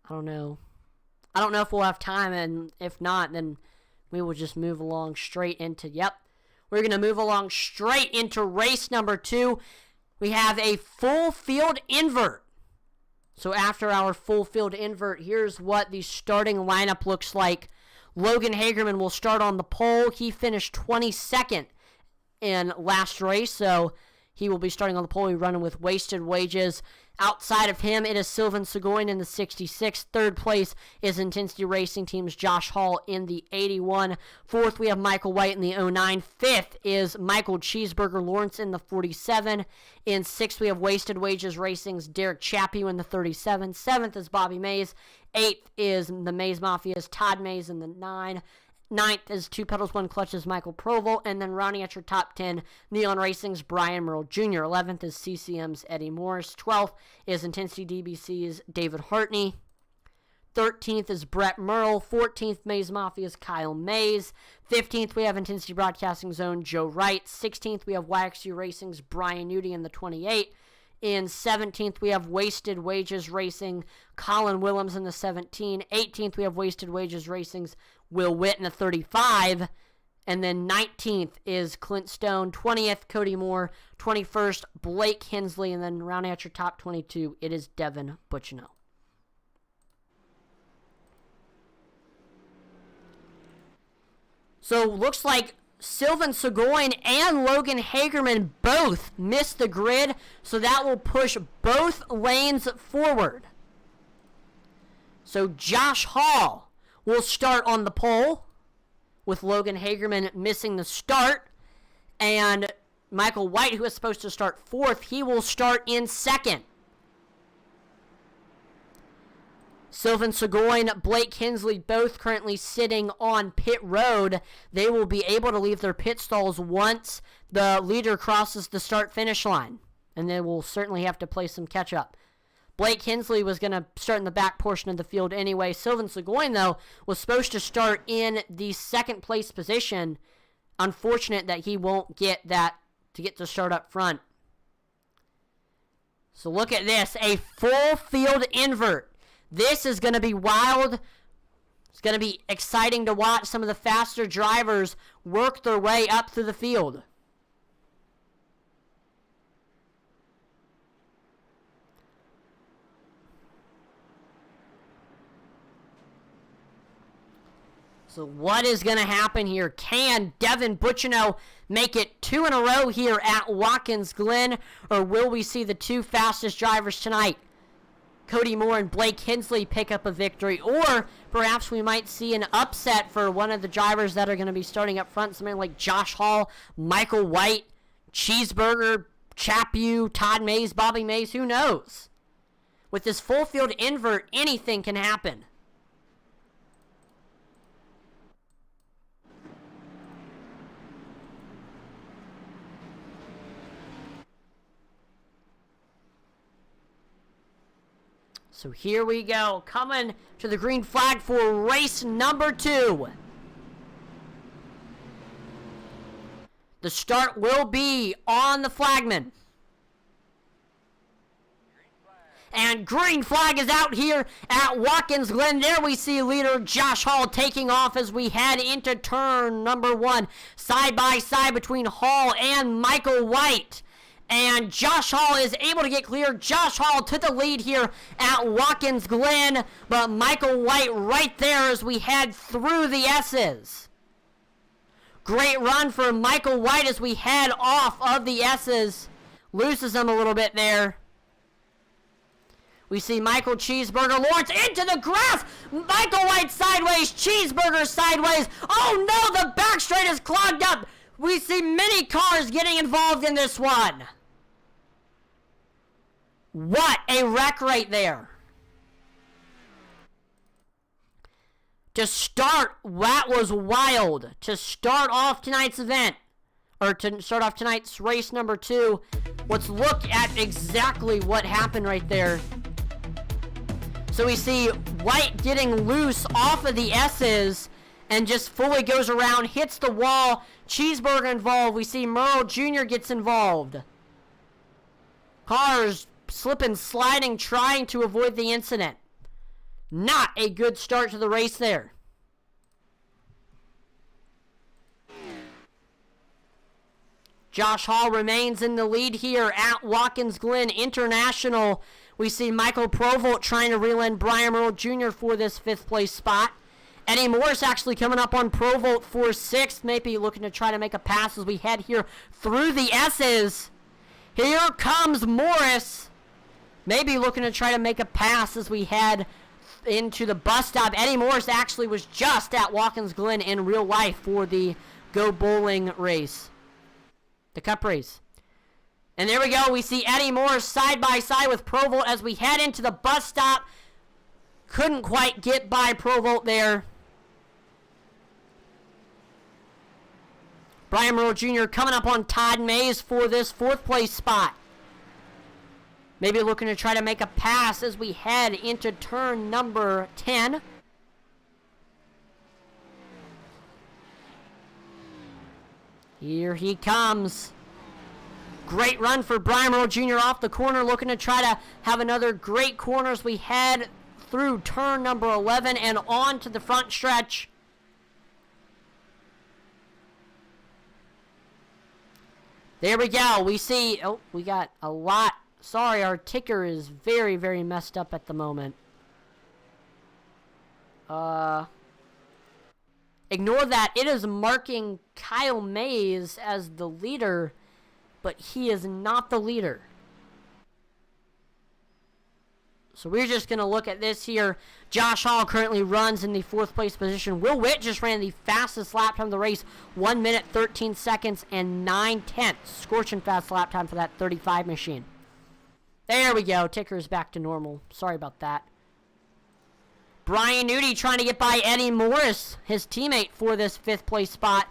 I don't know. I don't know if we'll have time, and if not, then we will just move along straight into, we're going to move along straight into race number 2. We have a full field invert. So after our full field invert, here's what the starting lineup looks like. Logan Hagerman will start on the pole. He finished 22nd in last race, so he will be starting on the pole. He's running with Wasted Wages. Outside of him, it is Sylvan Seguin in the 66. Third place is Intensity Racing Team's Josh Hall in the 81. Fourth, we have Michael White in the 09. Fifth is Michael Cheeseburger Lawrence in the 47. In sixth, we have Wasted Wages Racing's Derek Chappie in the 37. Seventh is Bobby Mays. Eighth is the Mays Mafia's Todd Mays in the 9. Ninth is Two Pedals, One Clutch's Michael Provo. And then rounding at your top 10, Neon Racing's Brian Merle Jr. 11th is CCM's Eddie Morris. 12th is Intensity DBC's David Hartney. 13th is Brett Merle. 14th, Mays Mafia's Kyle Mays. 15th, we have Intensity Broadcasting Zone Joe Wright. 16th, we have YXU Racing's Brian Nudie in the 28. In 17th, we have Wasted Wages Racing, Colin Willems in the 17. 18th, we have Wasted Wages Racing's Will Witt in the 35. And then 19th is Clint Stone. 20th, Cody Moore. 21st, Blake Hensley. And then rounding out your top 22, it is Devin Bucino. So looks like Sylvan Seguin and Logan Hagerman both missed the grid, so that will push both lanes forward. So Josh Hall will start on the pole, with Logan Hagerman missing the start, and Michael White, who is supposed to start fourth, he will start in second. Sylvan Seguin, Blake Hensley, both currently sitting on pit road. They will be able to leave their pit stalls once the leader crosses the start-finish line. And they will certainly have to play some catch-up. Blake Hensley was going to start in the back portion of the field anyway. Sylvan Seguin, though, was supposed to start in the second-place position. Unfortunate that he won't get that to get to start up front. So look at this, a full field invert. This is going to be wild. It's going to be exciting to watch some of the faster drivers work their way up through the field. So what is going to happen here? Can Devin Bucino make it 2 in a row here at Watkins Glen? Or will we see the two fastest drivers tonight, Cody Moore and Blake Hensley, pick up a victory? Or perhaps we might see an upset for one of the drivers that are going to be starting up front, something like Josh Hall, Michael White, Cheeseburger, Chaput, Todd Mays, Bobby Mays, who knows? With this full field invert, anything can happen. So here we go, coming to the green flag for race number 2. The start will be on the flagman. And green flag is out here at Watkins Glen. There we see leader Josh Hall taking off as we head into turn number 1. Side by side between Hall and Michael White. And Josh Hall is able to get clear. Josh Hall to the lead here at Watkins Glen. But Michael White right there as we head through the S's. Great run for Michael White as we head off of the S's. Loses them a little bit there. We see Michael Cheeseburger Lawrence into the grass. Michael White sideways. Cheeseburger sideways. Oh no, the back straight is clogged up. We see many cars getting involved in this one. What a wreck right there. To start, that was wild. To start off tonight's event, or to start off tonight's race number 2, let's look at exactly what happened right there. So we see White getting loose off of the S's and just fully goes around, hits the wall. Cheeseburger involved. We see Merle Jr. gets involved. Cars slipping, sliding, trying to avoid the incident. Not a good start to the race there. Josh Hall remains in the lead here at Watkins Glen International. We see Michael Provolt trying to reel in Brian Merle Jr. for this 5th place spot. Eddie Morris actually coming up on Provolt for 6th. Maybe looking to try to make a pass as we head here through the S's. Here comes Morris. Maybe looking to try to make a pass as we head into the bus stop. Eddie Morris actually was just at Watkins Glen in real life for the Go Bowling race. The Cup race. And there we go. We see Eddie Morris side by side with Provolt as we head into the bus stop. Couldn't quite get by Provolt there. Brian Merle Jr. coming up on Todd Mays for this 4th place spot. Maybe looking to try to make a pass as we head into turn number 10. Here he comes. Great run for Brian Merle Jr. off the corner, looking to try to have another great corner as we head through turn number 11 and on to the front stretch. There we go. We see, oh, we got a lot. Sorry, our ticker is very, very messed up at the moment. Ignore that. It is marking Kyle Mays as the leader, but he is not the leader. So we're just going to look at this here. Josh Hall currently runs in the 4th place position. Will Witt just ran the fastest lap time of the race. 1 minute, 13 seconds, and 9/10. Scorching fast lap time for that 35 machine. There we go. Ticker is back to normal. Sorry about that. Brian Nudie trying to get by Eddie Morris, his teammate, for this 5th place spot.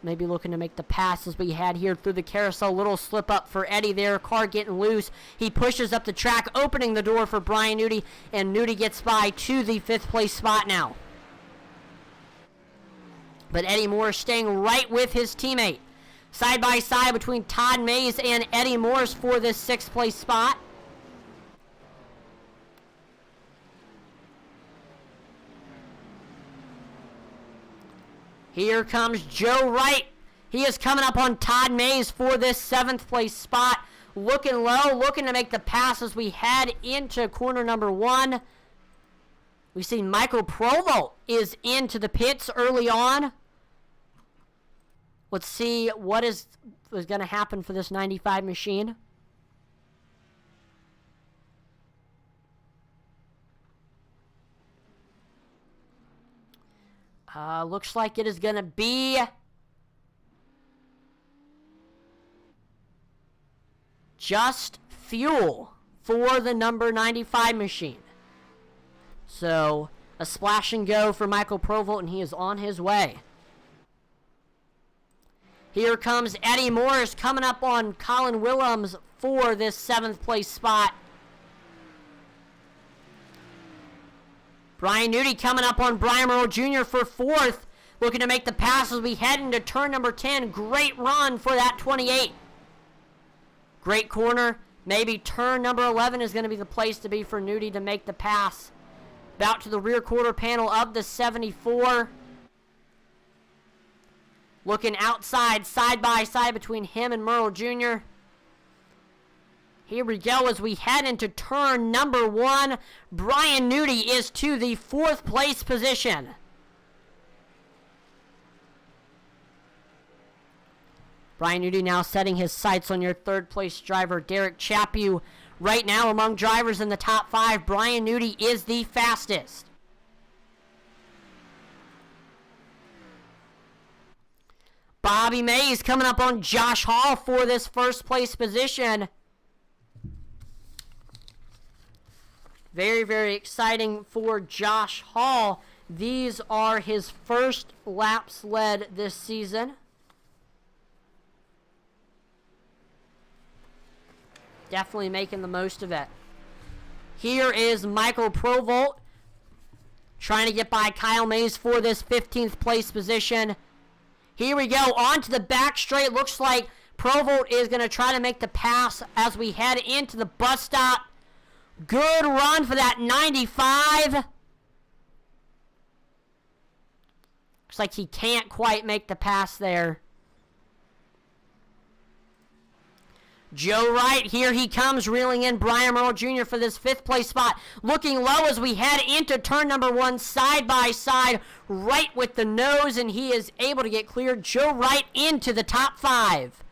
Maybe looking to make the pass as we had here through the carousel. Little slip up for Eddie there. Car getting loose. He pushes up the track, opening the door for Brian Nudie. And Nudie gets by to the 5th place spot now. But Eddie Morris staying right with his teammate. Side by side between Todd Mays and Eddie Morris for this 6th place spot. Here comes Joe Wright. He is coming up on Todd Mays for this 7th place spot. Looking low, looking to make the pass as we head into corner number 1. We see Michael Provolt is into the pits early on. Let's see what is going to happen for this 95 machine. Looks like it is going to be just fuel for the number 95 machine. So a splash and go for Michael Provolt, and he is on his way. Here comes Eddie Morris coming up on Colin Willems for this 7th place spot. Brian Nudi coming up on Brian Merle Jr. for 4th, looking to make the pass as we head into turn number 10. Great run for that 28. Great corner. Maybe turn number 11 is going to be the place to be for Nudi to make the pass. About to the rear quarter panel of the 74. Looking outside, side by side between him and Merle Jr. Here we go as we head into turn number 1. Brian Nudi is to the 4th place position. Brian Nudi now setting his sights on your 3rd place driver, Derek Chaput. Right now among drivers in the top 5, Brian Nudi is the fastest. Bobby Mays coming up on Josh Hall for this 1st place position. Very, very exciting for Josh Hall. These are his first laps led this season. Definitely making the most of it. Here is Michael Provolt trying to get by Kyle Mays for this 15th place position. Here we go, on to the back straight. Looks like Provolt is going to try to make the pass as we head into the bus stop. Good run for that 95. Looks like he can't quite make the pass there. Joe Wright, here he comes, reeling in Brian Merle Jr. for this 5th place spot. Looking low as we head into turn number 1, side by side, right with the nose, and he is able to get cleared. Joe Wright into the top 5.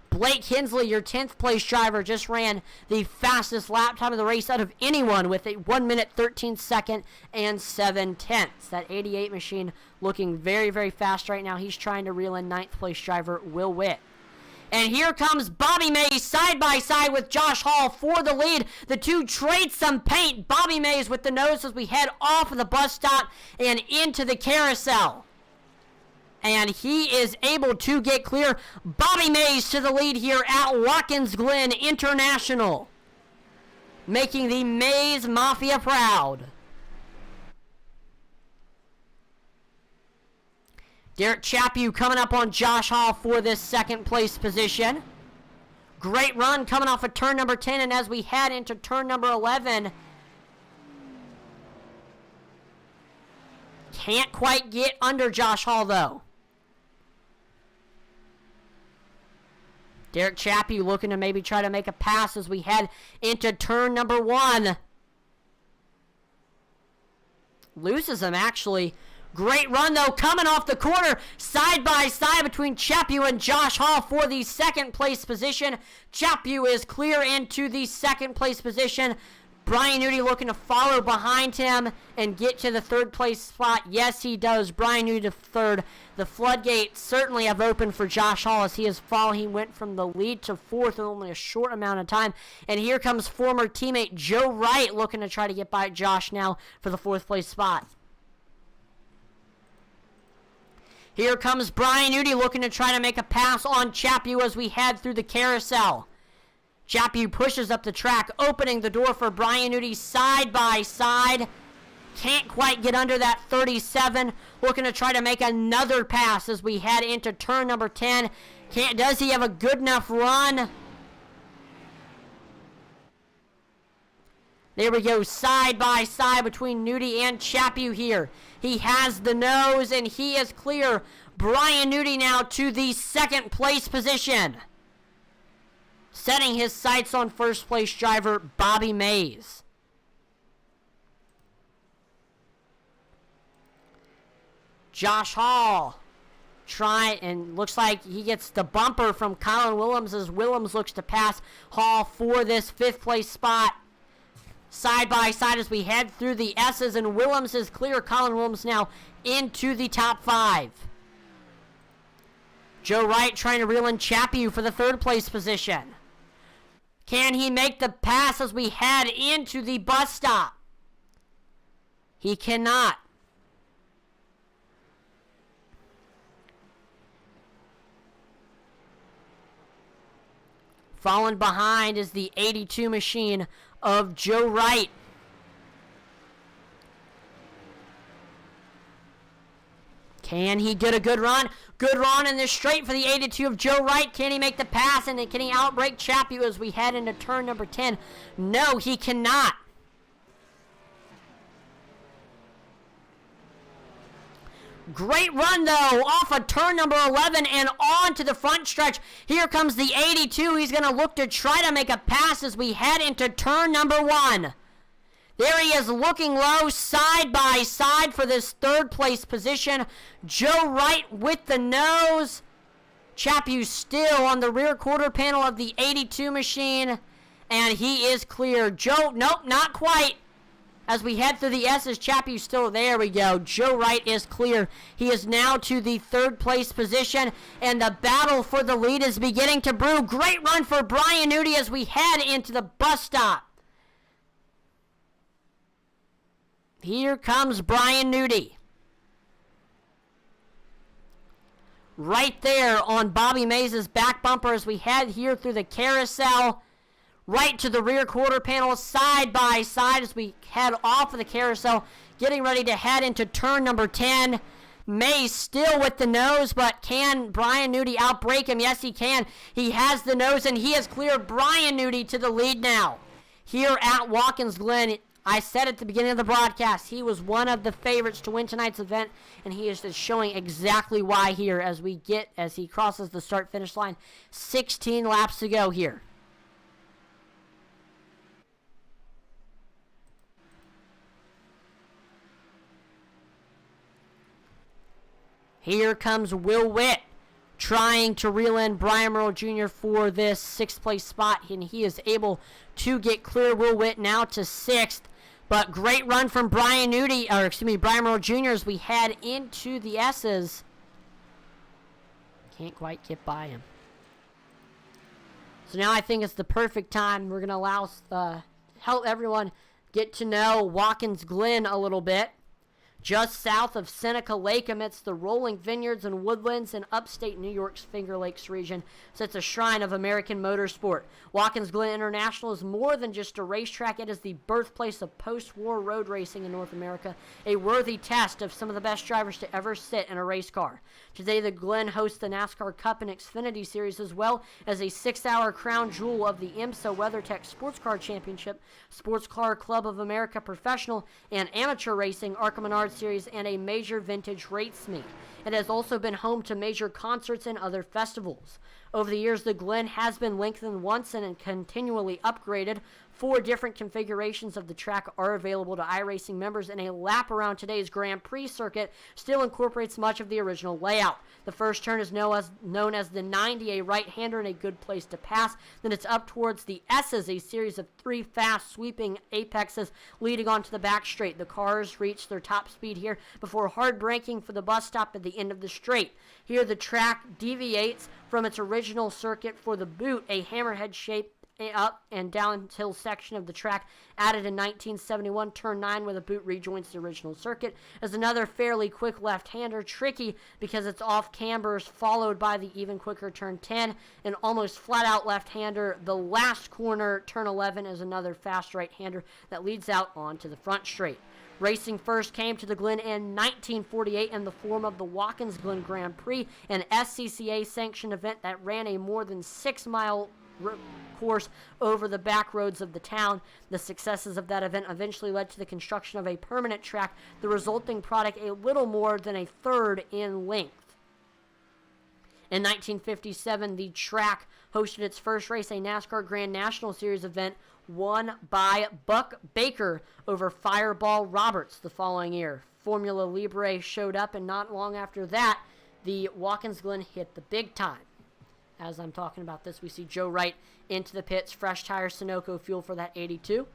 Blake Hensley, your 10th place driver, just ran the fastest lap time of the race out of anyone with a 1 minute, 13 second, and 7/10. That 88 machine looking very, very fast right now. He's trying to reel in 9th place driver Will Witt. And here comes Bobby Mays side by side with Josh Hall for the lead. The two trade some paint. Bobby Mays with the nose as we head off of the bus stop and into the carousel. And he is able to get clear. Bobby Mays to the lead here at Watkins Glen International, making the Mays Mafia proud. Derek Chaput coming up on Josh Hall for this 2nd place position. Great run coming off of turn number 10, and as we head into turn number 11, can't quite get under Josh Hall though. Derek Chaput looking to maybe try to make a pass as we head into turn number 1. Loses him actually. Great run, though, coming off the corner, side by side between Chaput and Josh Hall for the 2nd place position. Chaput is clear into the 2nd place position. Brian Nudi looking to follow behind him and get to the 3rd place spot. Yes, he does. Brian Nudi to 3rd. The floodgates certainly have opened for Josh Hall as he is falling. He went from the lead to 4th in only a short amount of time. And here comes former teammate Joe Wright looking to try to get by Josh now for the 4th place spot. Here comes Brian Nudi looking to try to make a pass on Chaput as we head through the carousel. Chaput pushes up the track, opening the door for Brian Nudi side by side. Can't quite get under that 37. Looking to try to make another pass as we head into turn number 10. Does he have a good enough run? There we go, side by side between Nudi and Chaput here. He has the nose and he is clear. Brian Nudi now to the 2nd place position, setting his sights on 1st place driver Bobby Mays. Josh Hall and looks like he gets the bumper from Colin Willems as Willems looks to pass Hall for this 5th place spot. Side by side as we head through the S's, and Willems is clear. Colin Willems now into the top 5. Joe Wright trying to reel in Chaput for the 3rd place position. Can he make the pass as we head into the bus stop? He cannot. Falling behind is the 82 machine of Joe Wright. Can he get a good run? Good run in this straight for the 82 of Joe Wright. Can he make the pass? And can he outbreak Chaput as we head into turn number 10? No, he cannot. Great run, though, off of turn number 11 and on to the front stretch. Here comes the 82. He's going to look to try to make a pass as we head into turn number 1. There he is looking low, side by side for this third place position. Joe Wright with the nose. Chaput still on the rear quarter panel of the 82 machine. And he is clear. Joe, nope, not quite. As we head through the S's, Chaput still, there we go. Joe Wright is clear. He is now to the third place position, and the battle for the lead is beginning to brew. Great run for Brian Nudi as we head into the bus stop. Here comes Brian Nudi. Right there on Bobby Mays' back bumper as we head here through the carousel. Right to the rear quarter panel, side by side as we head off of the carousel, getting ready to head into turn number 10. Mays still with the nose, but can Brian Nudi outbreak him? Yes, he can. He has the nose, and he has cleared Brian Nudi to the lead now. Here at Watkins Glen, I said at the beginning of the broadcast, he was one of the favorites to win tonight's event, and he is just showing exactly why here as he crosses the start-finish line. 16 laps to go here. Here comes Will Witt trying to reel in Brian Merle Jr. for this sixth place spot, and he is able to get clear. Will Witt now to sixth, but great run from Brian Merle Jr. as we head into the S's. Can't quite get by him. So now I think it's the perfect time. We're going to help everyone get to know Watkins Glen a little bit. Just south of Seneca Lake, amidst the rolling vineyards and woodlands in upstate New York's Finger Lakes region, sits a shrine of American motorsport. Watkins Glen International is more than just a racetrack. It is the birthplace of post-war road racing in North America, a worthy test of some of the best drivers to ever sit in a race car. Today, the Glen hosts the NASCAR Cup and Xfinity Series, as well as a 6-hour crown jewel of the IMSA WeatherTech Sports Car Championship, Sports Car Club of America Professional and Amateur Racing, ARCA Menard Series, and a major vintage race meet. It has also been home to major concerts and other festivals. Over the years, the Glen has been lengthened once and continually upgraded. 4 different configurations of the track are available to iRacing members, and a lap around today's Grand Prix circuit still incorporates much of the original layout. The first turn is known as the 90, a right-hander and a good place to pass. Then it's up towards the S's, a series of 3 fast sweeping apexes leading onto the back straight. The cars reach their top speed here before hard braking for the bus stop at the end of the straight. Here the track deviates from its original circuit for the boot, a hammerhead shape up and downhill section of the track added in 1971, turn 9 where the boot rejoins the original circuit, as another fairly quick left-hander, tricky because it's off cambers, followed by the even quicker turn 10, an almost flat-out left-hander. The last corner, turn 11, is another fast right-hander that leads out onto the front straight. Racing first came to the Glen in 1948 in the form of the Watkins Glen Grand Prix, an SCCA-sanctioned event that ran a more than 6-mile course over the back roads of the town. The successes of that event eventually led to the construction of a permanent track, the resulting product a little more than a third in length. In 1957, the track hosted its first race, a NASCAR Grand National Series event won by Buck Baker over Fireball Roberts the following year. Formula Libre showed up, and not long after that, the Watkins Glen hit the big time. As I'm talking about this, we see Joe Wright into the pits, fresh tires, Sunoco fuel for that 82.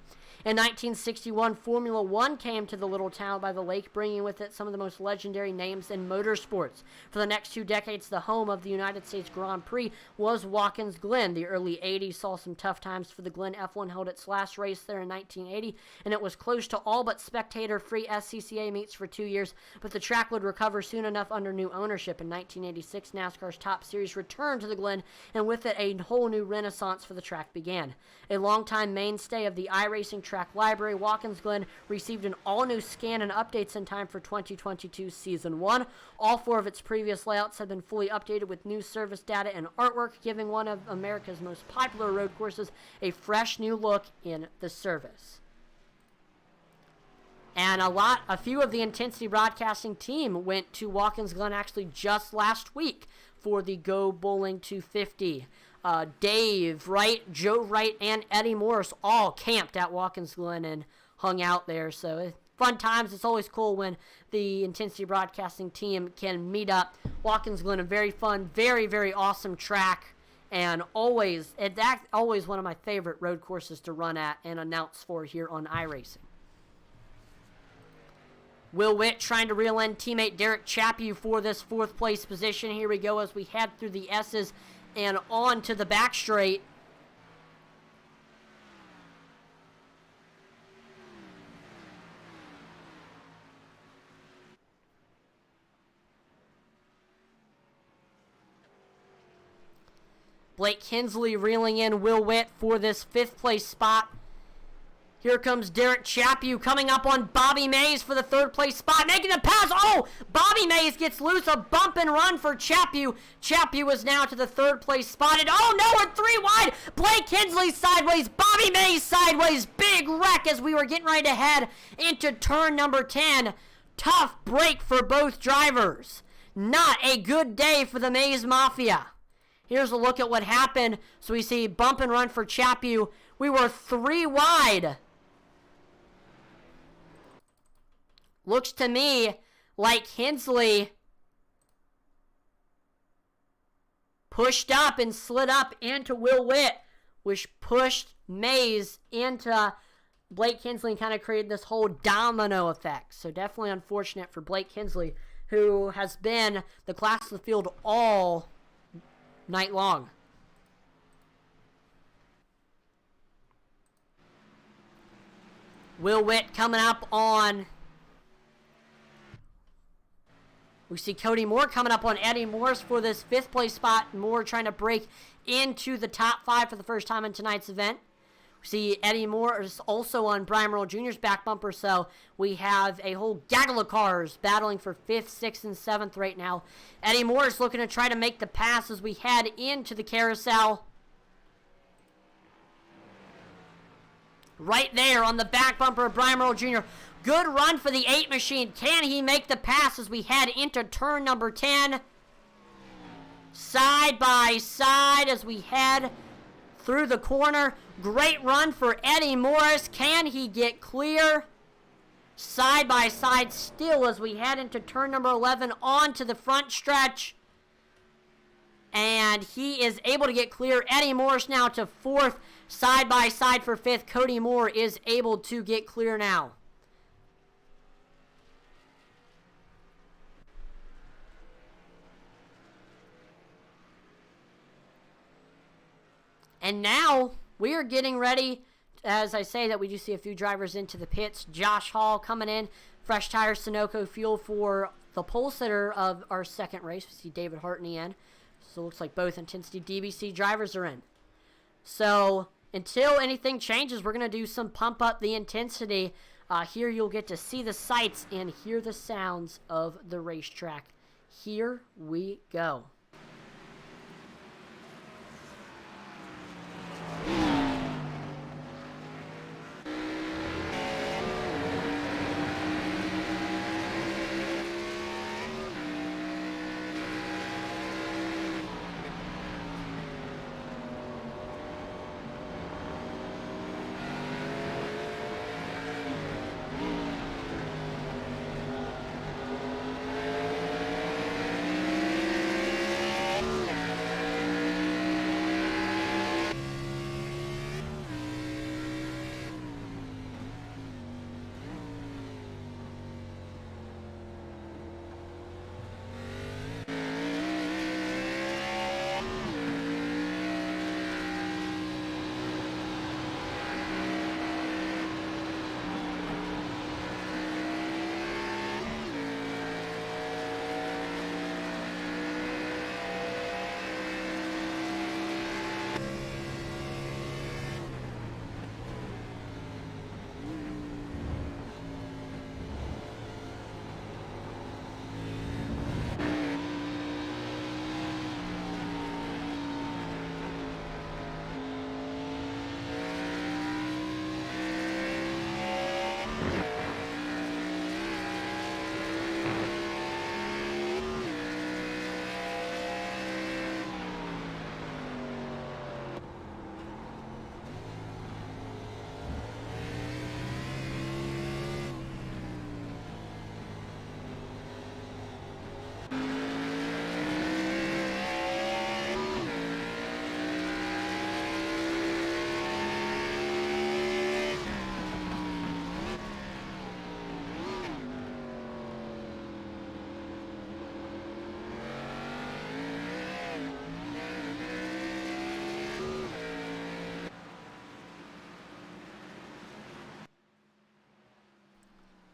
In 1961, Formula One came to the little town by the lake, bringing with it some of the most legendary names in motorsports. For the next 2 decades, the home of the United States Grand Prix was Watkins Glen. The early 80s saw some tough times for the Glen. F1 held its last race there in 1980, and it was closed to all but spectator-free SCCA meets for 2 years, but the track would recover soon enough under new ownership. In 1986, NASCAR's Top Series returned to the Glen, and with it, a whole new renaissance for the track began. A longtime mainstay of the iRacing track library, Watkins Glen received an all-new scan and updates in time for 2022 Season 1. All 4 of its previous layouts have been fully updated with new service data and artwork, giving one of America's most popular road courses a fresh new look in the service. And a few of the Intensity Broadcasting team went to Watkins Glen actually just last week for the Go Bowling 250. Dave Wright, Joe Wright, and Eddie Morris all camped at Watkins Glen and hung out there. So fun times. It's always cool when the Intensity Broadcasting team can meet up. Watkins Glen, a very fun, very, very awesome track. And that's always one of my favorite road courses to run at and announce for here on iRacing. Will Witt trying to reel in teammate Derek Chaput for this 4th place position. Here we go as we head through the S's and on to the back straight. Blake Hensley reeling in Will Witt for this 5th place spot. Here comes Derek Chaput coming up on Bobby Mays for the 3rd place spot, making the pass. Oh, Bobby Mays gets loose, a bump and run for Chaput. Chaput is now to the 3rd place spot, and oh no, we're 3 wide. Blake Hensley sideways, Bobby Mays sideways. Big wreck as we were getting ready to head into turn number 10. Tough break for both drivers. Not a good day for the Mays Mafia. Here's a look at what happened. So we see bump and run for Chaput. We were 3 wide. Looks to me like Hensley pushed up and slid up into Will Witt, which pushed Mays into Blake Hensley and kind of created this whole domino effect. So definitely unfortunate for Blake Hensley, who has been the class of the field all night long. Will Witt coming up on... We see Cody Moore coming up on Eddie Morris for this 5th place spot. Moore trying to break into the top 5 for the first time in tonight's event. We see Eddie Moore is also on Brian Merle Jr.'s back bumper, so we have a whole gaggle of cars battling for 5th, 6th, and 7th right now. Eddie Moore is looking to try to make the pass as we head into the carousel. Right there on the back bumper of Brian Merle Jr. Good run for the 8 machine. Can he make the pass as we head into turn number 10? Side by side as we head through the corner. Great run for Eddie Morris. Can he get clear? Side by side still as we head into turn number 11 onto the front stretch. And he is able to get clear. Eddie Morris now to 4th. Side by side for 5th. Cody Moore is able to get clear now. And now we are getting ready, as I say that we do see a few drivers into the pits. Josh Hall coming in, fresh tires, Sunoco fuel for the pole sitter of our 2nd race. We see David Hart in the end. So it looks like both Intensity DBC drivers are in. So until anything changes, we're going to do some pump up the intensity. Here you'll get to see the sights and hear the sounds of the racetrack. Here we go.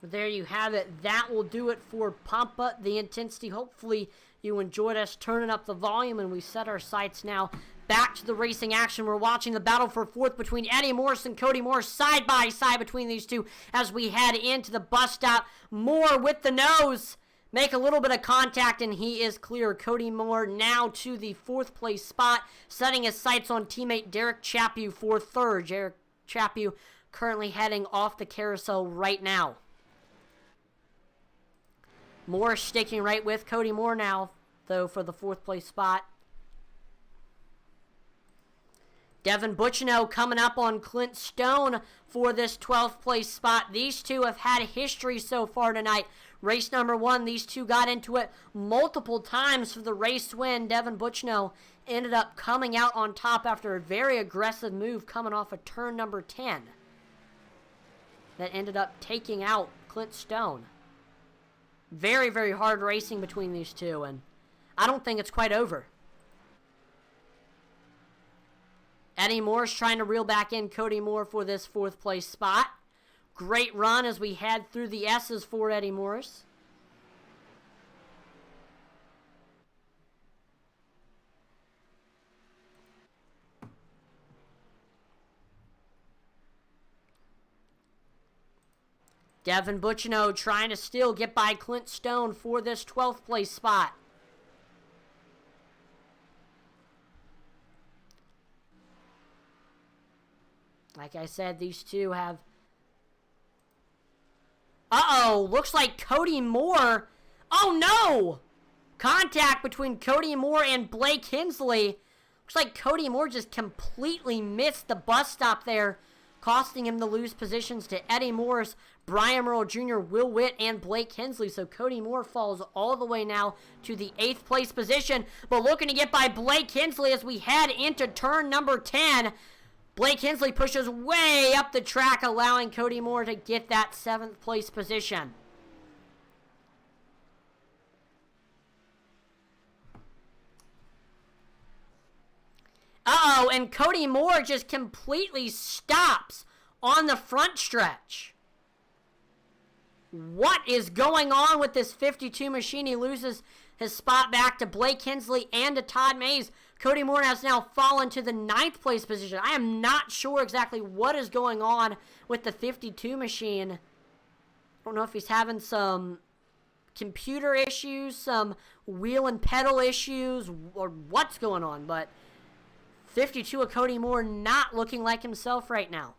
But there you have it. That will do it for Pump Up the Intensity. Hopefully you enjoyed us turning up the volume, and we set our sights now back to the racing action. We're watching the battle for fourth between Eddie Morris and Cody Moore, side by side between these two as we head into the bus stop. Moore with the nose. Make a little bit of contact, and he is clear. Cody Moore now to the fourth place spot, setting his sights on teammate Derek Chaput for third. Derek Chaput currently heading off the carousel right now. Moore sticking right with Cody Moore now, though, for the fourth place spot. Devin Buchino coming up on Clint Stone for this 12th place spot. These two have had history so far tonight. Race number one, these two got into it multiple times for the race win. Devin Buchino ended up coming out on top after a very aggressive move coming off of turn number 10. That ended up taking out Clint Stone. Very, very hard racing between these two, and I don't think it's quite over. Eddie Moore's trying to reel back in Cody Moore for this fourth place spot. Great run as we head through the S's for Eddie Morris. Devin Buchino trying to still get by Clint Stone for this 12th place spot. Like I said, these two have... Uh-oh, looks like Cody Moore... Oh, no! Contact between Cody Moore and Blake Hensley. Looks like Cody Moore just completely missed the bus stop there, costing him to lose positions to Eddie Morris, Brian Merle Jr., Will Witt, and Blake Hensley. So Cody Moore falls all the way now to the 8th place position, but looking to get by Blake Hensley as we head into turn number 10. Blake Hensley pushes way up the track, allowing Cody Moore to get that 7th place position. Uh-oh, and Cody Moore just completely stops on the front stretch. What is going on with this 52 machine? He loses his spot back to Blake Hensley and to Todd Mays. Cody Moore has now fallen to the 9th place position. I am not sure exactly what is going on with the 52 machine. I don't know if he's having some computer issues, some wheel and pedal issues, or what's going on, but 52 of Cody Moore not looking like himself right now.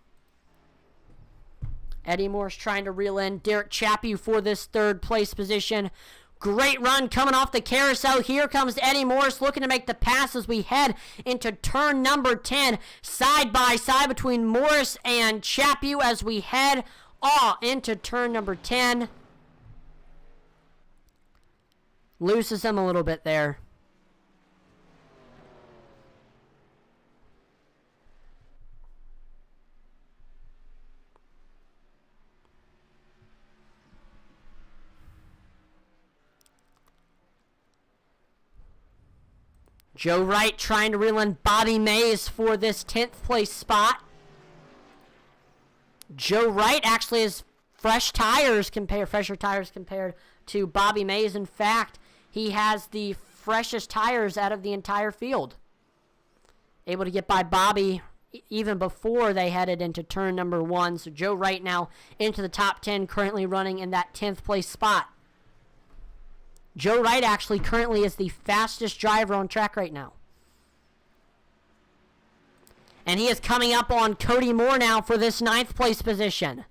Eddie Moore's trying to reel in Derek Chaput for this 3rd place position. Great run coming off the carousel. Here comes Eddie Morris looking to make the pass as we head into turn number 10. Side by side between Morris and Chaput as we head into turn number 10. Loses him a little bit there. Joe Wright trying to reel in Bobby Mays for this 10th place spot. Joe Wright actually has fresher tires compared to Bobby Mays. In fact, he has the freshest tires out of the entire field. Able to get by Bobby even before they headed into turn number 1. So Joe Wright now into the top 10, currently running in that 10th place spot. Joe Wright actually currently is the fastest driver on track right now. And he is coming up on Cody Moore now for this 9th place position.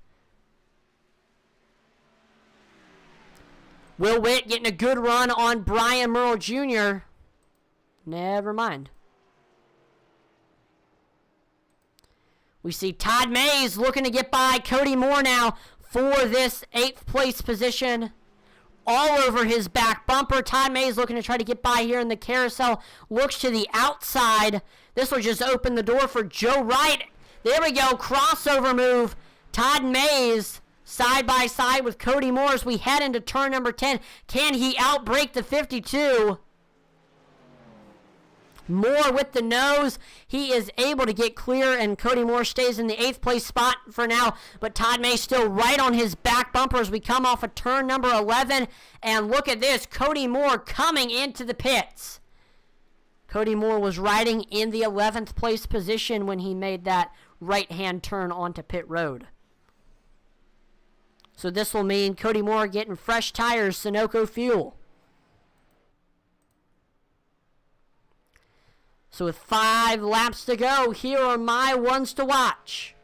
Will Witt getting a good run on Brian Merle Jr. Never mind. We see Todd Mays looking to get by Cody Moore now for this 8th place position. All over his back bumper. Todd Mays looking to try to get by here in the carousel. Looks to the outside. This will just open the door for Joe Wright. There we go. Crossover move. Todd Mays side by side with Cody Moore as we head into turn number 10. Can he outbrake the 52? Moore with the nose. He is able to get clear, and Cody Moore stays in the 8th place spot for now. But Todd May still right on his back bumper as we come off of turn number 11. And look at this, Cody Moore coming into the pits. Cody Moore was riding in the 11th place position when he made that right-hand turn onto pit road. So this will mean Cody Moore getting fresh tires, Sunoco fuel. So with 5 laps to go, here are my ones to watch.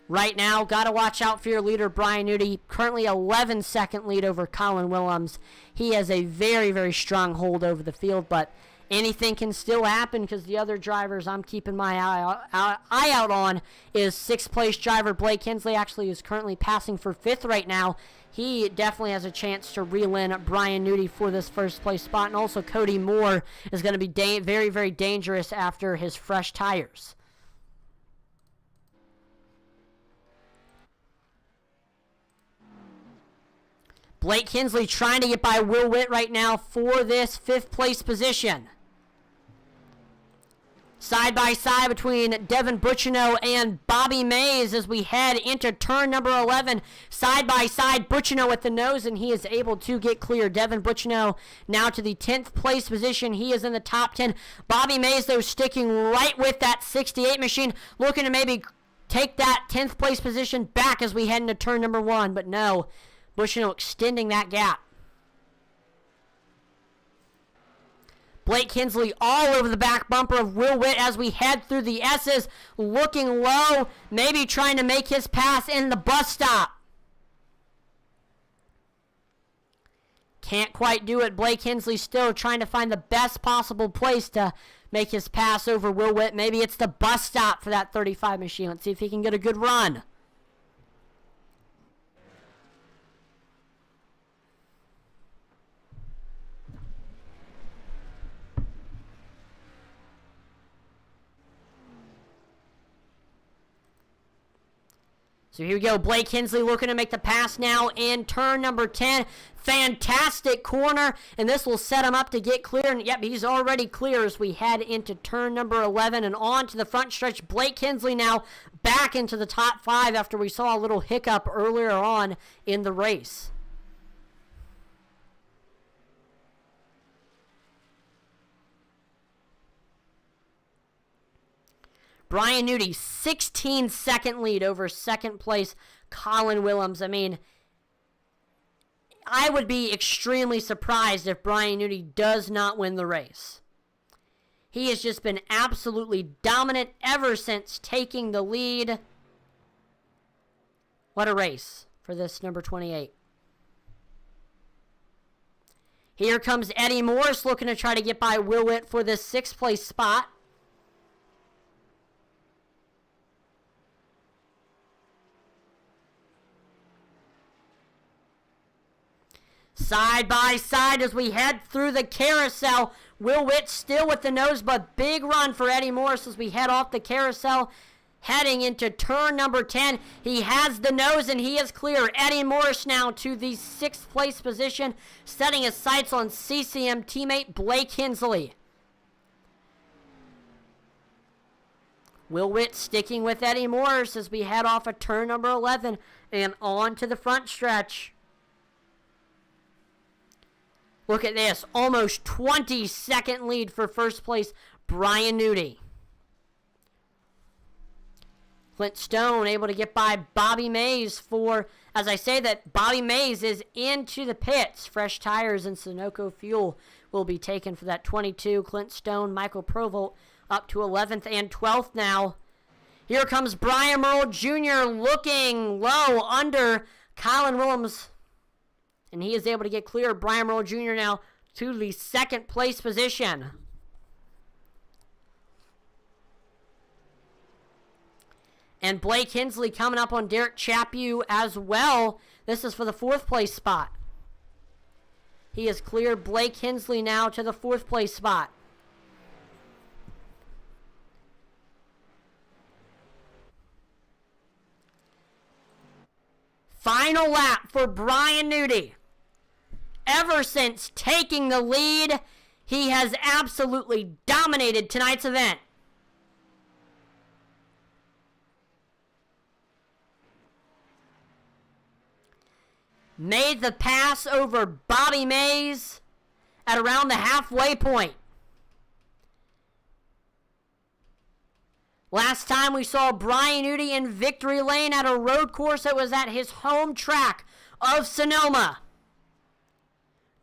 Right now, got to watch out for your leader, Brian Newty. Currently 11-second lead over Colin Willems. He has a very, very strong hold over the field, but anything can still happen because the other drivers I'm keeping my eye out on is 6th place driver Blake Hensley. Actually is currently passing for 5th right now. He definitely has a chance to reel in Brian Newty for this 1st place spot. And also Cody Moore is going to be very, very dangerous after his fresh tires. Blake Hensley trying to get by Will Witt right now for this 5th place position. Side by side between Devin Buccino and Bobby Mays as we head into turn number 11. Side by side, Buccino with the nose, and he is able to get clear. Devin Buccino now to the 10th place position. He is in the top 10. Bobby Mays, though, sticking right with that 68 machine, looking to maybe take that 10th place position back as we head into turn number 1, but no. Buccino extending that gap. Blake Hensley all over the back bumper of Will Witt as we head through the S's, looking low, maybe trying to make his pass in the bus stop. Can't quite do it. Blake Hensley still trying to find the best possible place to make his pass over Will Witt. Maybe it's the bus stop for that 35 machine. Let's see if he can get a good run. So here we go. Blake Hensley looking to make the pass now in turn number 10. Fantastic corner, and this will set him up to get clear. And yep, he's already clear as we head into turn number 11 and on to the front stretch. Blake Hensley now back into the top 5 after we saw a little hiccup earlier on in the race. Brian Newty, 16-second lead over 2nd place Colin Willems. I mean, I would be extremely surprised if Brian Newty does not win the race. He has just been absolutely dominant ever since taking the lead. What a race for this number 28. Here comes Eddie Morris looking to try to get by Will Witt for this 6th place spot. Side by side as we head through the carousel. Will Witt still with the nose, but big run for Eddie Morris as we head off the carousel. Heading into turn number 10. He has the nose and he is clear. Eddie Morris now to the 6th place position, setting his sights on CCM teammate Blake Hensley. Will Witt sticking with Eddie Morris as we head off of turn number 11 and on to the front stretch. Look at this, almost 20-second lead for 1st place, Brian Newty. Clint Stone able to get by Bobby Mays for, as I say that, Bobby Mays is into the pits. Fresh tires and Sunoco fuel will be taken for that 22. Clint Stone, Michael Provolt up to 11th and 12th now. Here comes Brian Merle Jr. looking low under Colin Willems. And he is able to get clear. Brian Merle Jr. now to the 2nd place position. And Blake Hensley coming up on Derek Chaput as well. This is for the 4th place spot. He has cleared Blake Hensley now to the 4th place spot. Final lap for Brian Newty. Ever since taking the lead He has absolutely dominated tonight's event. Made the pass over Bobby Mays at around the halfway point. Last time we saw Brian Nudi in victory lane at a road course that was at his home track of Sonoma.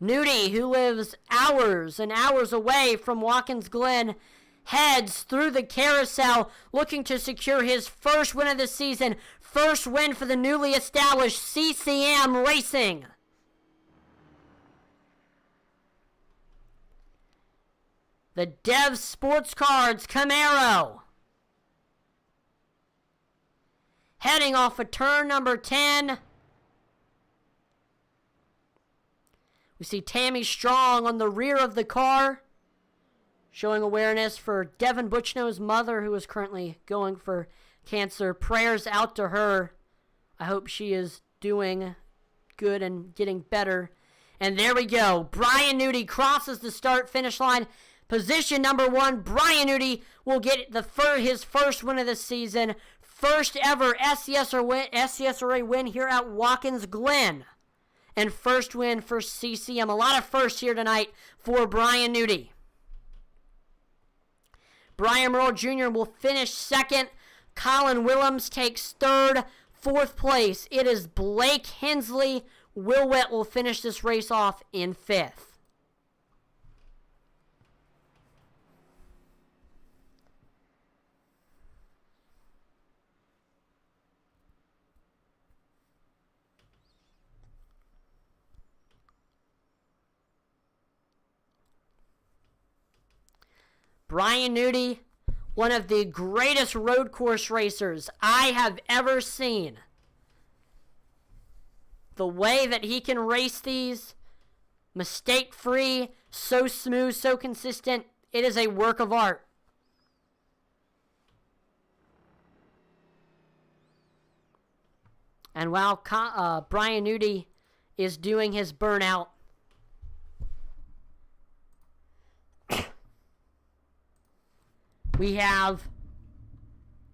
Nudi, who lives hours and hours away from Watkins Glen, heads through the carousel looking to secure his first win of the season. First win for the newly established CCM Racing. The Dev Sports Cards Camaro. Heading off of turn number 10. We see Tammy Strong on the rear of the car, showing awareness for Devin Butchno's mother, who is currently going for cancer. Prayers out to her. I hope she is doing good and getting better. And there we go. Brian Nudi crosses the start-finish line. Position number 1, Brian Nudi will get his first win of the season. First ever SCSRA win here at Watkins Glen. And first win for CCM. A lot of firsts here tonight for Brian Nudi. Brian Merle Jr. will finish second. Colin Willems takes third. Fourth place, it is Blake Hensley. Will Witt will finish this race off in fifth. Brian Nudi, one of the greatest road course racers I have ever seen. The way that he can race these, mistake-free, so smooth, so consistent, it is a work of art. And while Brian Nudi is doing his burnout,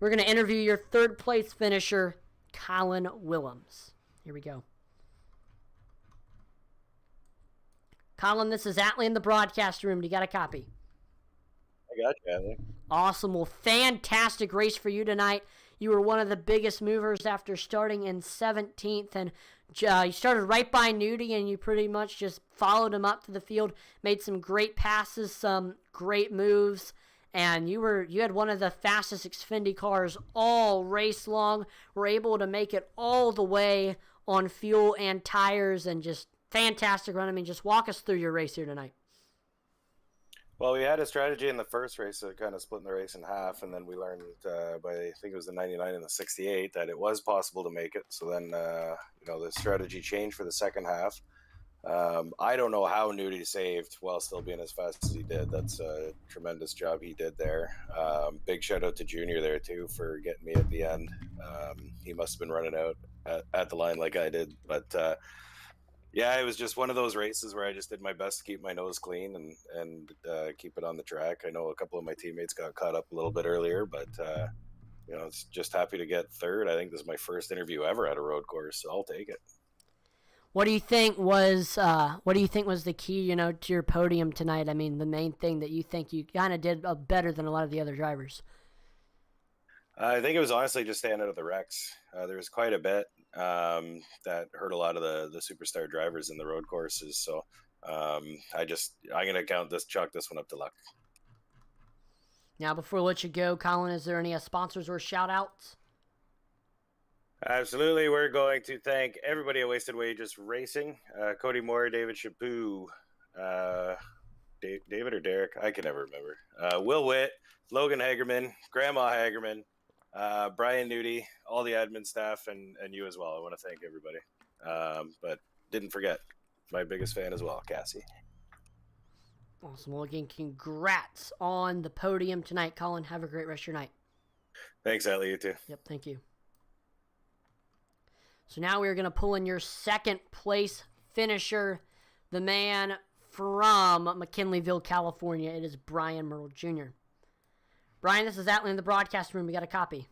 we're going to interview your third place finisher, Colin Willems. Here we go. Colin, this is Atlee in the broadcast room. You got a copy? I got you, Atlee. Awesome. Well, fantastic race for you tonight. You were one of the biggest movers after starting in 17th, and you started right by Nudi, and you pretty much just followed him up to the field, made some great passes, some great moves, and you had one of the fastest Xfinity cars all race long. Were able to make it all the way on fuel and tires, and just fantastic run. I mean, just walk us through your race here tonight. Well, we had a strategy in the first race that kind of splitting the race in half, and then we learned by, I think it was the 99 and the 68, that it was possible to make it. So then, the strategy changed for the second half. I don't know how Nudi saved while still being as fast as he did. That's a tremendous job he did there. Big shout out to Junior there too for getting me at the end. He must have been running out at the line like I did, but yeah, it was just one of those races where I just did my best to keep my nose clean and keep it on the track. I know a couple of my teammates got caught up a little bit earlier, but it's just happy to get third. I think this is my first interview ever at a road course, so I'll take it. What do you think was the key, to your podium tonight? I mean, the main thing that you think you kind of did better than a lot of the other drivers. I think it was honestly just staying out of the wrecks. There was quite a bit that hurt a lot of the superstar drivers in the road courses. So I'm going to chalk this one up to luck. Now, before we let you go, Colin, is there any sponsors or shout-outs? Absolutely. We're going to thank everybody at Wasted Wages Racing. Cody Moore, David Chaput, David or Derek? I can never remember. Will Witt, Logan Hagerman, Grandma Hagerman, Brian Nudi, all the admin staff, and you as well. I want to thank everybody. But didn't forget my biggest fan as well, Cassie. Awesome. Well, again, congrats on the podium tonight, Colin. Have a great rest of your night. Thanks, Atlee. You too. Yep, thank you. So now we're going to pull in your second place finisher, the man from McKinleyville, California, it is Brian Myrtle Jr. Brian, this is Atlee in the broadcast room. We got a copy.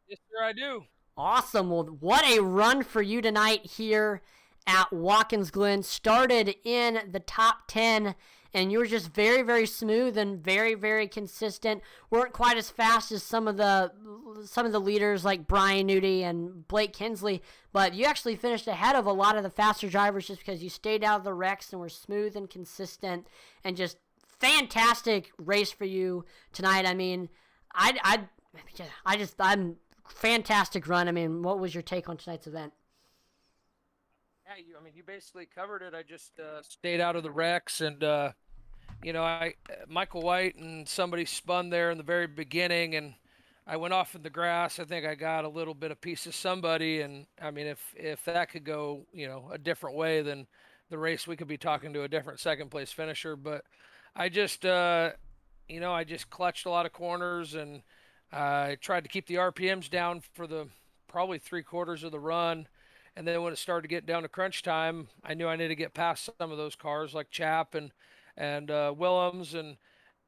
Yes, sir, I do. Awesome. Well, what a run for you tonight here at Watkins Glen. Started in the top 10, and you were just very, very smooth and very, very consistent. Weren't quite as fast as some of the leaders like Brian Nudie and Blake Kinsley, but you actually finished ahead of a lot of the faster drivers just because you stayed out of the wrecks and were smooth and consistent, and just fantastic race for you tonight. I mean, I'm fantastic run. I mean, what was your take on tonight's event? Yeah, you basically covered it. I just stayed out of the wrecks, and Michael White and somebody spun there in the very beginning, and I went off in the grass. I think I got a little bit of piece of somebody, and I mean, if that could go, a different way, then the race, we could be talking to a different second place finisher. But I just, I just clutched a lot of corners, and I tried to keep the RPMs down for the probably 3/4 of the run. And then when it started to get down to crunch time, I knew I needed to get past some of those cars like Chap and Willems, and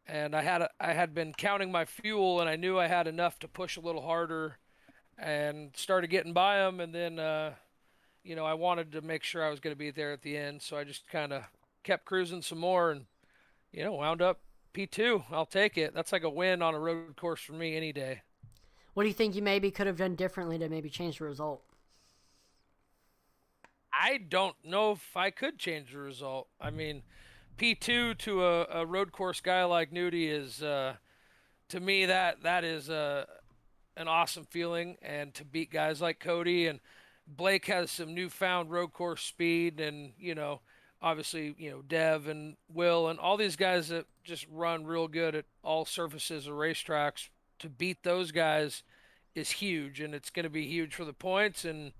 I had been counting my fuel, and I knew I had enough to push a little harder, and started getting by them. And then I wanted to make sure I was going to be there at the end, so I just kind of kept cruising some more, and wound up P2. I'll take it. That's like a win on a road course for me any day. What do you think you maybe could have done differently to maybe change the result? I don't know if I could change the result. I mean, P2 to a road course guy like Nudie is, to me, that is an awesome feeling. And to beat guys like Cody, and Blake has some newfound road course speed, and obviously Dev and Will and all these guys that just run real good at all surfaces or racetracks. To beat those guys is huge, and it's going to be huge for the points, and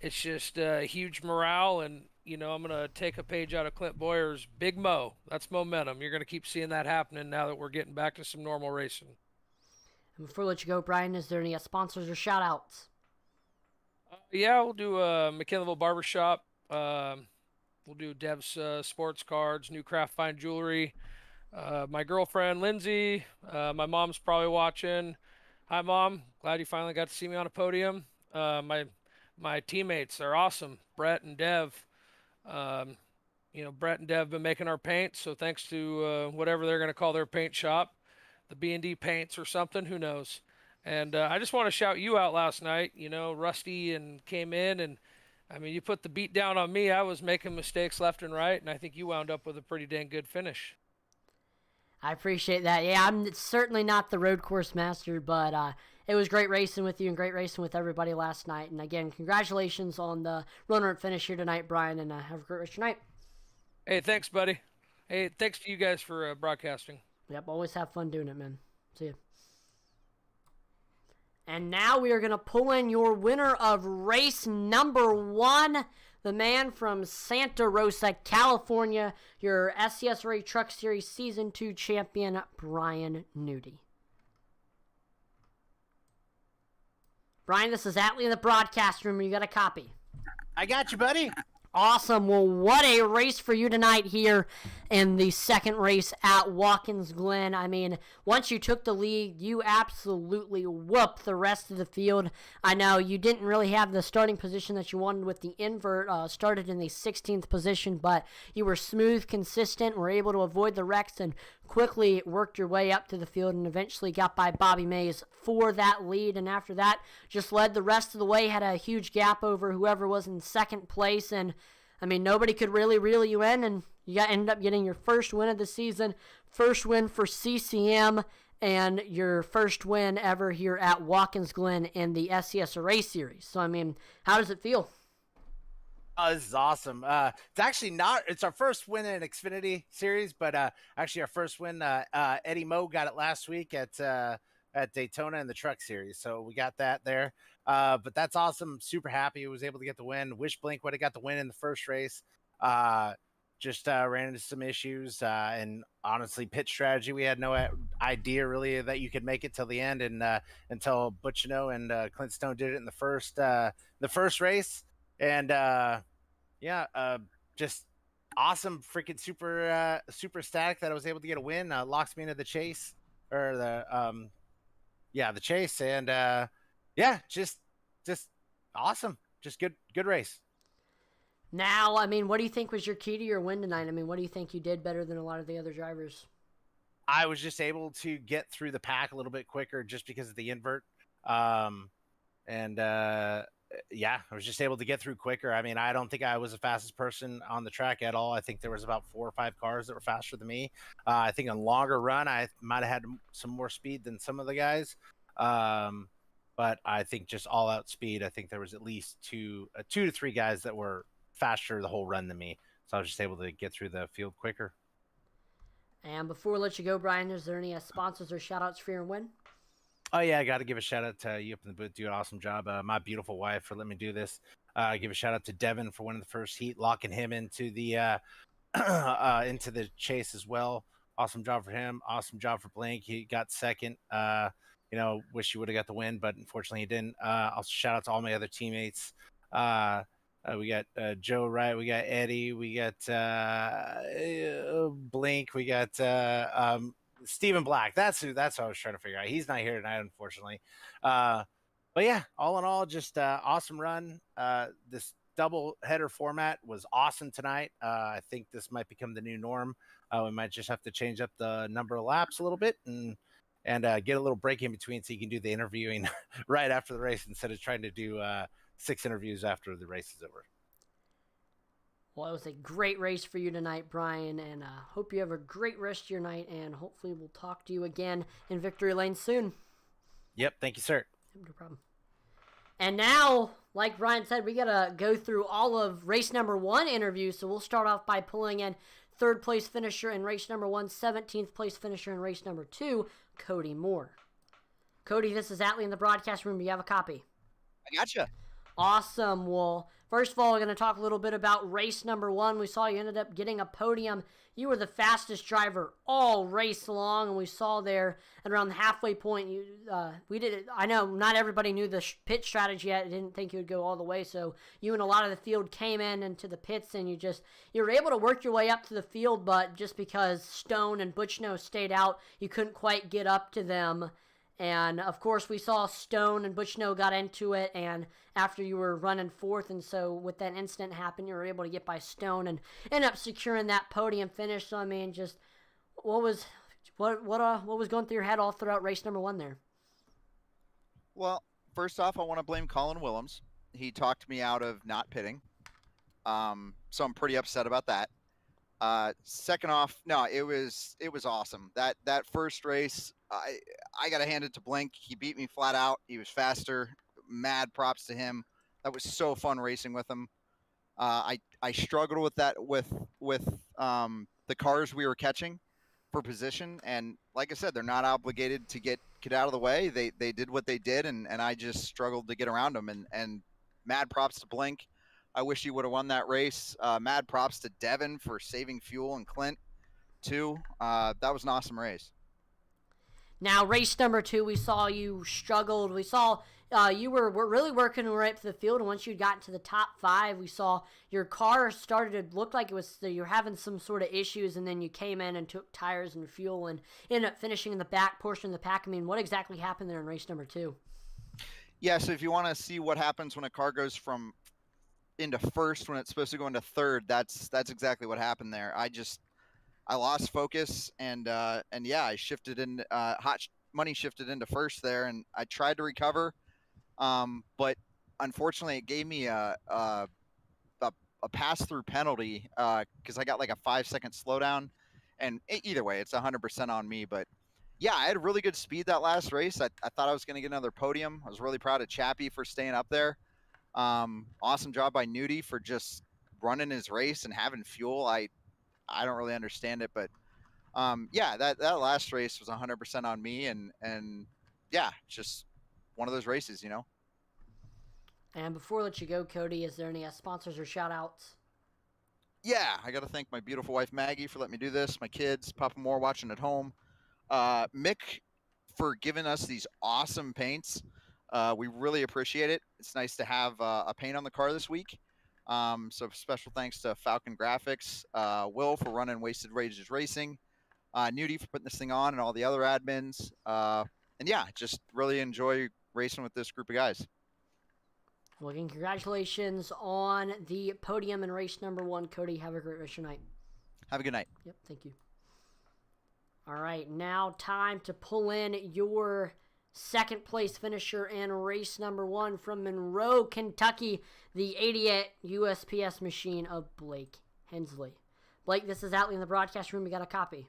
it's just huge morale. And I'm going to take a page out of Clint Boyer's Big Mo. That's momentum. You're going to keep seeing that happening now that we're getting back to some normal racing. And before I let you go, Brian, is there any sponsors or shout outs? Yeah, we'll do McKinleyville Barbershop. We'll do Dev's sports cards, new craft fine jewelry. My girlfriend, Lindsay. My mom's probably watching. Hi, Mom. Glad you finally got to see me on a podium. My teammates are awesome. Brett and Dev. Brett and Dev have been making our paint, so thanks to whatever they're going to call their paint shop, the B&D Paints or something, who knows. And I just want to shout you out last night. Rusty and came in, and I mean, you put the beat down on me. I was making mistakes left and right, and I think you wound up with a pretty dang good finish. I appreciate that. Yeah, I'm certainly not the road course master, but it was great racing with you and great racing with everybody last night. And again, congratulations on the runner-up finish here tonight, Brian, and have a great rest of your night. Hey, thanks, buddy. Hey, thanks to you guys for broadcasting. Yep, always have fun doing it, man. See you. And now we are going to pull in your winner of race number 1, the man from Santa Rosa, California, your SCSRA Truck Series Season 2 champion, Brian Nudie. Brian, this is Atlee in the broadcast room. You got a copy? I got you, buddy. Awesome. Well, what a race for you tonight here in the second race at Watkins Glen. I mean, once you took the lead, you absolutely whooped the rest of the field. I know you didn't really have the starting position that you wanted with the invert, started in the 16th position, but you were smooth, consistent, were able to avoid the wrecks, and quickly worked your way up to the field and eventually got by Bobby Mays for that lead. And after that, just led the rest of the way, had a huge gap over whoever was in second place. And I mean, nobody could really reel you in, and you ended up getting your first win of the season, first win for CCM, and your first win ever here at Watkins Glen in the SCSRA series. So, I mean, how does it feel? Oh, this is awesome. It's actually it's our first win in Xfinity series, but actually our first win, Eddie Moe got it last week at Daytona in the truck series. So we got that there. But that's awesome. Super happy he was able to get the win. Wish Blink would have got the win in the first race. Just ran into some issues. And honestly, pit strategy, we had no idea really that you could make it till the end, and until Butchino and Clint Stone did it in the first race. And just awesome, freaking super static that I was able to get a win. Locks me into the chase or the chase, and just awesome, just good race. Now, I mean, what do you think was your key to your win tonight? I mean, what do you think you did better than a lot of the other drivers? I was just able to get through the pack a little bit quicker just because of the invert. And I was just able to get through quicker. I mean, I don't think I was the fastest person on the track at all. I think there was about 4 or 5 cars that were faster than me. I think on longer run, I might have had some more speed than some of the guys. But I think just all out speed, I think there was at least 2 to 3 guys that were faster the whole run than me. So I was just able to get through the field quicker. And before we let you go, Brian, is there any sponsors or shout-outs for your win? Oh, yeah, I got to give a shout-out to you up in the booth. Do an awesome job. My beautiful wife for letting me do this. Give a shout-out to Devin for winning the first heat, locking him into the into the chase as well. Awesome job for him. Awesome job for Blank. He got second. Wish he would have got the win, but unfortunately he didn't. Also, shout-out to all my other teammates. We got Joe Wright, we got Eddie, we got Blink, we got Stephen Black. That's what I was trying to figure out. He's not here tonight, unfortunately. But yeah, all in all, just awesome run. This double header format was awesome tonight. I think this might become the new norm. We might just have to change up the number of laps a little bit and get a little break in between so you can do the interviewing right after the race instead of trying to do 6 interviews after the race is over. Well, it was a great race for you tonight, Brian, and hope you have a great rest of your night, and hopefully we'll talk to you again in Victory Lane soon. Yep, thank you, sir. No problem. And now, like Brian said, we got to go through all of race number 1 interviews, so we'll start off by pulling in 3rd place finisher in race number 1, 17th place finisher in race number 2, Cody Moore. Cody, this is Atlee in the broadcast room. Do you have a copy? I gotcha. Awesome. Well, first of all, we're going to talk a little bit about race number 1. We saw you ended up getting a podium. You were the fastest driver all race long, and we saw there at around the halfway point, we did it. I know not everybody knew the pit strategy yet. I didn't think you would go all the way, so you and a lot of the field came into the pits, and you were able to work your way up to the field, but just because Stone and Butchno stayed out, you couldn't quite get up to them. And, of course, we saw Stone and Butchno got into it, and after you were running 4th, and so with that incident happen, you were able to get by Stone and end up securing that podium finish. So, I mean, just what was going through your head all throughout race number 1 there? Well, first off, I want to blame Colin Willems. He talked me out of not pitting, so I'm pretty upset about that. Second off, no, it was awesome. That first race, I got to hand it to Blink. He beat me flat out. He was faster. Mad props to him. That was so fun racing with him. I struggled with that with the cars we were catching for position, and like I said, they're not obligated to get out of the way. They did what they did, and I just struggled to get around them. And mad props to Blink. I wish he would have won that race. Mad props to Devin for saving fuel and Clint too. That was an awesome race. Now, race number 2, we saw you struggled. We saw you were really working your way up to the field, and once you got to the top 5, we saw your car started to look like you're having some sort of issues, and then you came in and took tires and fuel and ended up finishing in the back portion of the pack. I mean, what exactly happened there in race number 2? Yeah, so if you want to see what happens when a car goes from into first when it's supposed to go into third, that's exactly what happened there. I lost focus and I shifted in hot money shifted into first there, and I tried to recover, but unfortunately it gave me a pass-through penalty because I got like a 5-second slowdown, and either way it's 100% on me. But yeah, I had really good speed that last race. I thought I was going to get another podium. I was really proud of Chappie for staying up there. Awesome job by Nudie for just running his race and having fuel. I don't really understand it, but that last race was 100% on me, and yeah, just one of those races, you know. And before I let you go, Cody, is there any sponsors or shout outs? Yeah, I got to thank my beautiful wife Maggie for letting me do this, my kids, Papa Moore watching at home, Mick for giving us these awesome paints. We really appreciate it. It's nice to have a paint on the car this week. So special thanks to Falcon Graphics, Will for running Wasted Rages Racing, Nudie for putting this thing on, and all the other admins. And yeah, just really enjoy racing with this group of guys. Well, again, congratulations on the podium in race number 1. Cody, have a great rest of your night. Have a good night. Yep, thank you. All right, now time to pull in your second place finisher in race number 1 from Monroe, Kentucky, the 88 USPS machine of Blake Hensley. Blake, this is Atlee in the broadcast room. We got a copy.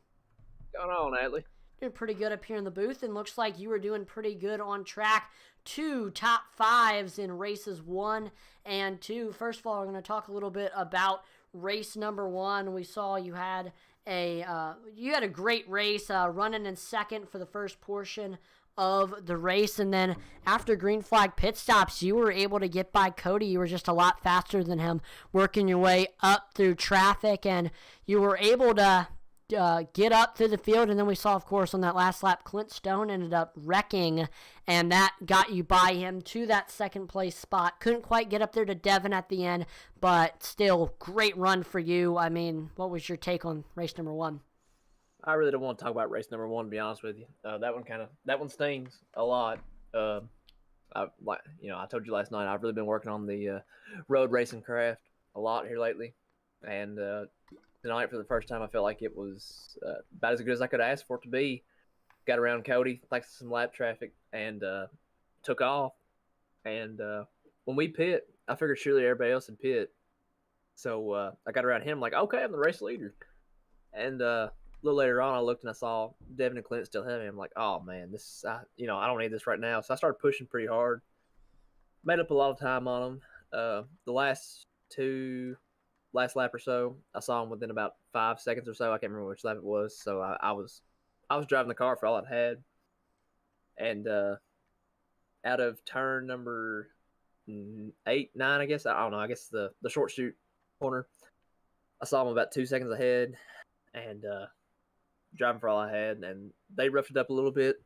What's going on, Atlee? Doing pretty good up here in the booth, and looks like you were doing pretty good on track. 2 top 5s in races 1 and 2. First of all, we're going to talk a little bit about race number 1. We saw you had a great race, running in second for the first portion of the race, and then after green flag pit stops, you were able to get by Cody. You were just a lot faster than him, working your way up through traffic, and you were able to get up through the field. And then we saw, of course, on that last lap, Clint Stone ended up wrecking, and that got you by him to that second place spot. Couldn't quite get up there to Devin at the end, but still great run for you. I mean, what was your take on race number 1? I really don't want to talk about race number 1, to be honest with you. That one stings a lot. I told you last night, I've really been working on the road racing craft a lot here lately, and tonight, for the first time, I felt like it was about as good as I could ask for it to be. Got around Cody, thanks to some lap traffic, and took off. And when we pit, I figured surely everybody else would pit. So I got around him like, okay, I'm the race leader. And a little later on, I looked and I saw Devin and Clint still having him. I'm like, oh man, I don't need this right now. So I started pushing pretty hard. Made up a lot of time on them. The last lap or so, I saw him within about 5 seconds or so. I can't remember which lap it was. So I was driving the car for all it had. And out of turn number 8, 9, I guess. I don't know. I guess the short shoot corner. I saw him about 2 seconds ahead, and driving for all I had, and they roughed it up a little bit.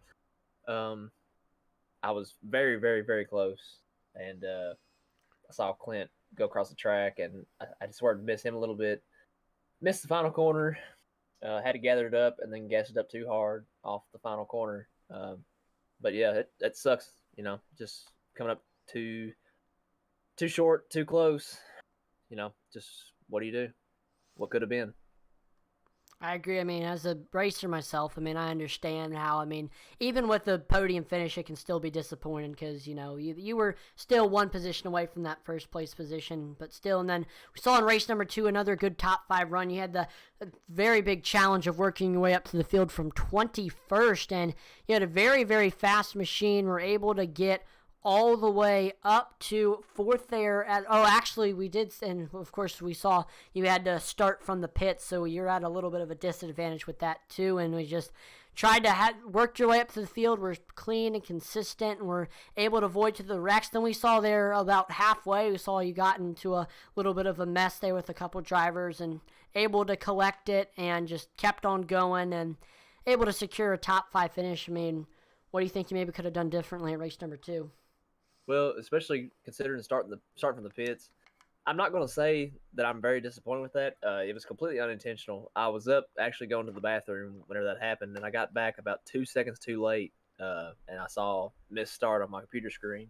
I was very, very, very close, and I saw Clint go across the track, and I just wanted to miss him a little bit. Missed the final corner, had to gather it up, and then gassed it up too hard off the final corner. But yeah, it sucks, just coming up too short, too close. Just what do you do? What could have been? I agree. I mean, as a racer myself, I understand how, even with the podium finish, it can still be disappointing because, you were still one position away from that first place position, but still. And then we saw in race number 2, another good top 5 run. You had the very big challenge of working your way up to the field from 21st, and you had a very, very fast machine. Were able to get all the way up to 4th there we did, and of course we saw you had to start from the pits, so you're at a little bit of a disadvantage with that too, and we just tried to work your way up to the field. We're clean and consistent, and we're able to avoid to the wrecks. Then we saw there about halfway, we saw you got into a little bit of a mess there with a couple drivers, and able to collect it and just kept on going and able to secure a top 5 finish. What do you think you maybe could have done differently at race number 2? Well, especially considering starting from the pits, I'm not going to say that I'm very disappointed with that. It was completely unintentional. I was up actually going to the bathroom whenever that happened, and I got back about 2 seconds too late, and I saw missed start on my computer screen.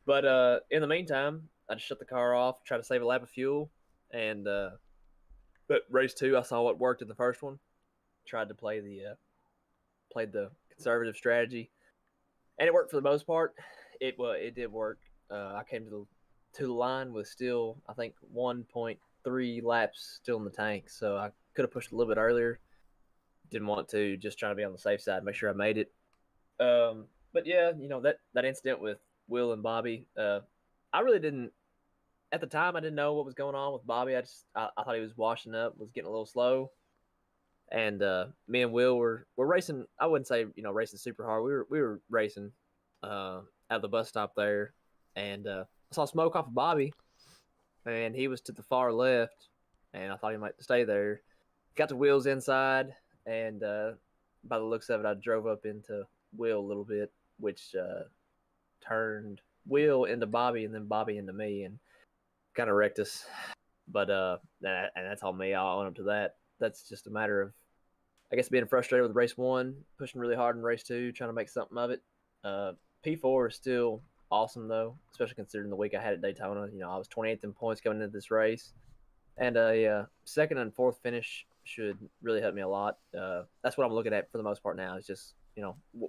But in the meantime, I just shut the car off, tried to save a lap of fuel, and but race 2, I saw what worked in the first one. Tried to played the conservative strategy, and it worked for the most part. It did work. I came to the line with still, I think, 1.3 laps still in the tank, so I could have pushed a little bit earlier. Didn't want to, just trying to be on the safe side, make sure I made it. But yeah, that incident with Will and Bobby, I really didn't, at the time, I didn't know what was going on with Bobby. I thought he was washing up, was getting a little slow. And me and Will were racing. I wouldn't say racing super hard. We were racing at the bus stop there, and I saw smoke off of Bobby, and he was to the far left, and I thought he might stay there. Got the wheels inside, and by the looks of it, I drove up into Will a little bit, which turned Will into Bobby, and then Bobby into me, and kind of wrecked us. But and that's all me. I'll own up to that. That's just a matter of, I guess, being frustrated with race 1, pushing really hard in race 2, trying to make something of it. P4 is still awesome though, especially considering the week I had at Daytona. I was 28th in points going into this race, and a second and fourth finish should really help me a lot. That's what I'm looking at for the most part now. Is just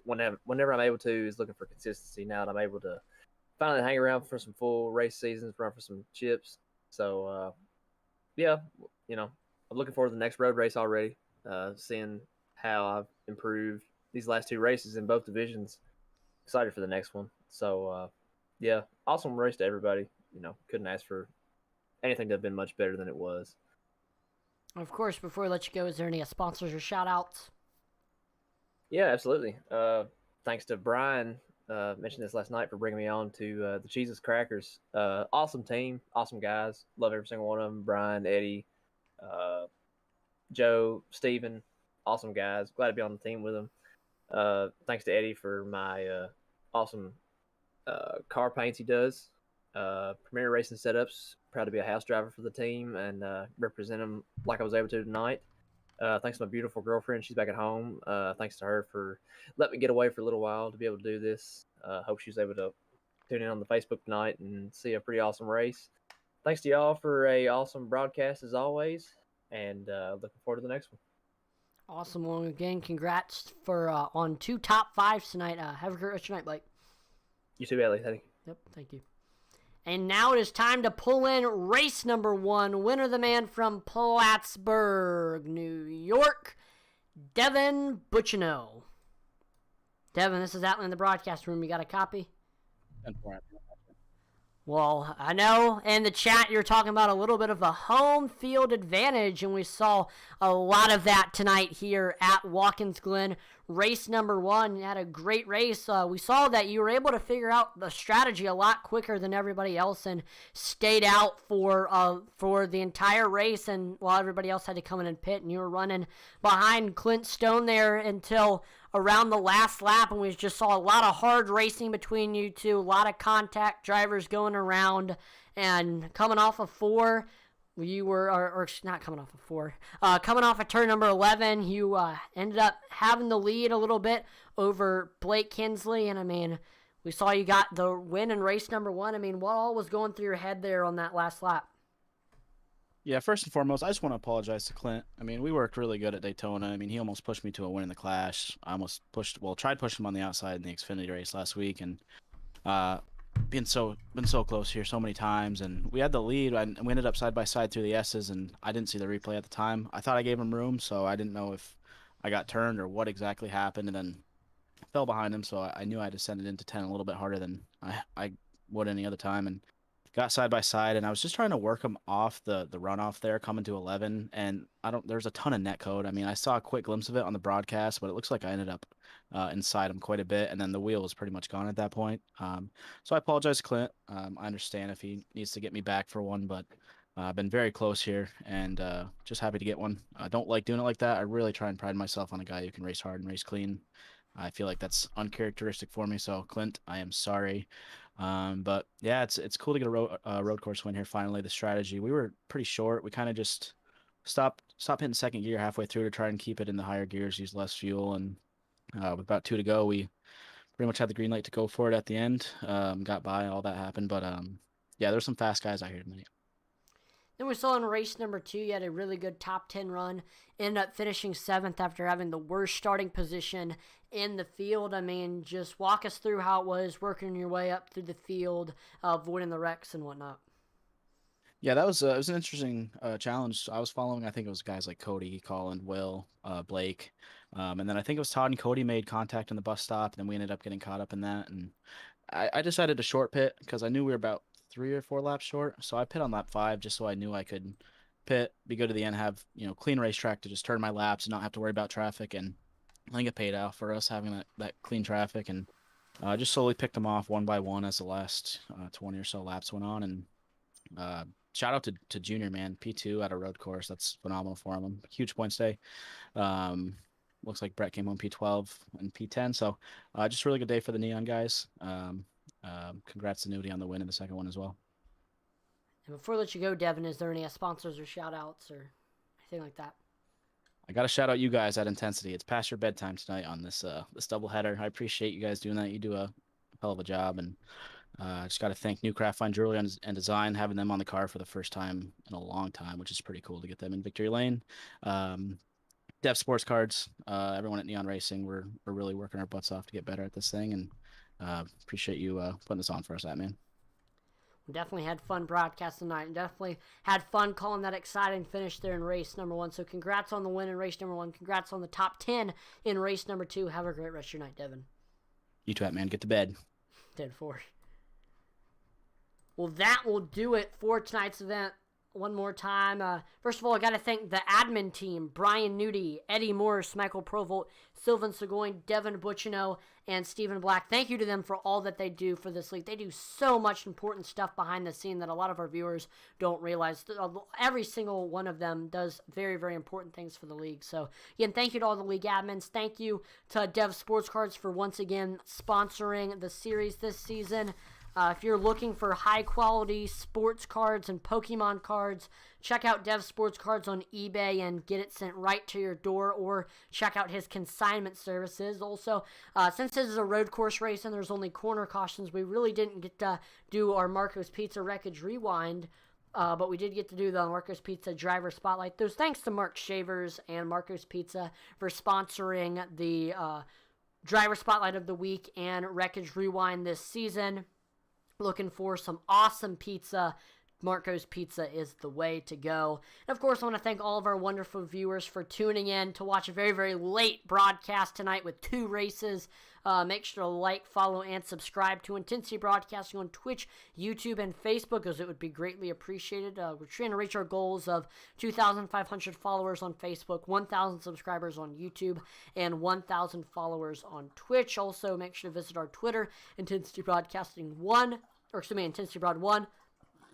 whenever I'm able to, is looking for consistency. Now that I'm able to finally hang around for some full race seasons, run for some chips. So yeah, I'm looking forward to the next road race already. Seeing how I've improved these last 2 races in both divisions. Excited for the next one. So yeah, awesome race to everybody. Couldn't ask for anything to have been much better than it was. Of course, before we let you go, is there any sponsors or shout outs? Yeah, absolutely. Thanks to Brian, mentioned this last night, for bringing me on to the Jesus Crackers. Awesome team, awesome guys. Love every single one of them. Brian, Eddie, Joe, Steven, awesome guys. Glad to be on the team with them. Thanks to Eddie for my awesome car paints he does. Premier Racing Setups. Proud to be a house driver for the team and represent them like I was able to tonight. Thanks to my beautiful girlfriend. She's back at home. Thanks to her for letting me get away for a little while to be able to do this. Hope she's able to tune in on the Facebook tonight and see a pretty awesome race. Thanks to y'all for a awesome broadcast as always, and looking forward to the next one. Awesome. Well, again, congrats for on 2 top 5s tonight. Have a great rest of your night, Blake. You too, Bailey. Thank you. Yep, thank you. And now it is time to pull in race number 1. Winner the man from Plattsburgh, New York, Devin Bucciano. Devin, this is out in the broadcast room. You got a copy? Well, I know in the chat you're talking about a little bit of a home field advantage, and we saw a lot of that tonight here at Watkins Glen. Race number 1, you had a great race. We saw that you were able to figure out the strategy a lot quicker than everybody else and stayed out for the entire race, and while everybody else had to come in and pit, and you were running behind Clint Stone there until around the last lap, and we just saw a lot of hard racing between you two, a lot of contact drivers going around, and coming off of 4, you were, or not coming off of 4, coming off of turn number 11, you ended up having the lead a little bit over Blake Kinsley, and I mean, we saw you got the win in race number 1. I mean, what all was going through your head there on that last lap? Yeah, first and foremost, I just want to apologize to Clint. I mean, we worked really good at Daytona. I mean, he almost pushed me to a win in the Clash. I almost tried pushing him on the outside in the Xfinity race last week, and been so close here so many times. And we had the lead, and we ended up side by side through the S's, and I didn't see the replay at the time. I thought I gave him room, so I didn't know if I got turned or what exactly happened, and then fell behind him. So I knew I had to send it into 10 a little bit harder than I would any other time, and got side by side, and I was just trying to work him off the runoff there coming to 11, and there's a ton of net code. I mean, I saw a quick glimpse of it on the broadcast, but it looks like I ended up inside him quite a bit, and then the wheel was pretty much gone at that point. So I apologize to Clint. I understand if he needs to get me back for one, but I've been very close here, and just happy to get one. I don't like doing it like that. I really try and pride myself on a guy who can race hard and race clean. I feel like that's uncharacteristic for me, so Clint, I am sorry. But yeah, it's cool to get a road course win here finally. The strategy, we were pretty short. We kind of just stopped hitting second gear halfway through to try and keep it in the higher gears, use less fuel, and with about 2 to go, we pretty much had the green light to go for it at the end. Got by, all that happened, but yeah, there's some fast guys out here tonight. Then we saw in race number 2, you had a really good top 10 run, ended up finishing 7th after having the worst starting position in the field. I mean, just walk us through how it was working your way up through the field, avoiding the wrecks and whatnot. Yeah, that was it was an interesting challenge. I was following, I think it was guys like Cody, Colin, Will, Blake, and then I think it was Todd and Cody made contact in the bus stop, and then we ended up getting caught up in that, and I decided to short pit because I knew we were about 3 or 4 laps short, so I pit on lap 5 just so I knew I could pit, be good to the end, have clean racetrack to just turn my laps and not have to worry about traffic. And I think it paid out for us having that clean traffic, and just slowly picked them off one by one as the last 20 or so laps went on. And shout out to Junior, man, P2 at a road course. That's phenomenal for him. Huge points day. Looks like Brett came home P12 and P10, so just a really good day for the Neon guys. Congrats to Nudie on the win in the second one as well. And before I let you go, Devin, is there any sponsors or shout-outs or anything like that? I got to shout out you guys at Intensity. It's past your bedtime tonight on this doubleheader. I appreciate you guys doing that. You do a hell of a job, and I just got to thank New Craft Fine Jewelry and Design, having them on the car for the first time in a long time, which is pretty cool to get them in Victory Lane. Dev Sports Cards, everyone at Neon Racing, we're really working our butts off to get better at this thing, and appreciate you putting this on for us, man. We definitely had fun broadcasting tonight, and definitely had fun calling that exciting finish there in race number 1. So congrats on the win in race number 1. Congrats on the top 10 in race number 2. Have a great rest of your night, Devin. You too, man. Get to bed. 10-4. Well, that will do it for tonight's event. One more time. First of all, I got to thank the admin team, Brian Nudie, Eddie Morris, Michael Provolt, Sylvan Seguin, Devin Buccino, and Stephen Black. Thank you to them for all that they do for this league. They do so much important stuff behind the scene that a lot of our viewers don't realize. Every single one of them does very, very important things for the league. So, again, thank you to all the league admins. Thank you to Dev Sports Cards for once again sponsoring the series this season. If you're looking for high-quality sports cards and Pokemon cards, check out Dev Sports Cards on eBay and get it sent right to your door, or check out his consignment services. Also, since this is a road course race and there's only corner cautions, we really didn't get to do our Marco's Pizza Wreckage Rewind, but we did get to do the Marco's Pizza Driver Spotlight. Those thanks to Mark Shavers and Marco's Pizza for sponsoring the Driver Spotlight of the Week and Wreckage Rewind this season. Looking for some awesome pizza, Marco's Pizza is the way to go. And of course, I want to thank all of our wonderful viewers for tuning in to watch a very, very late broadcast tonight with 2 races. Make sure to like, follow, and subscribe to Intensity Broadcasting on Twitch, YouTube, and Facebook, as it would be greatly appreciated. We're trying to reach our goals of 2,500 followers on Facebook, 1,000 subscribers on YouTube, and 1,000 followers on Twitch. Also, make sure to visit our Twitter, Intensity Broadcasting 1, or excuse me, Intensity Broad 1.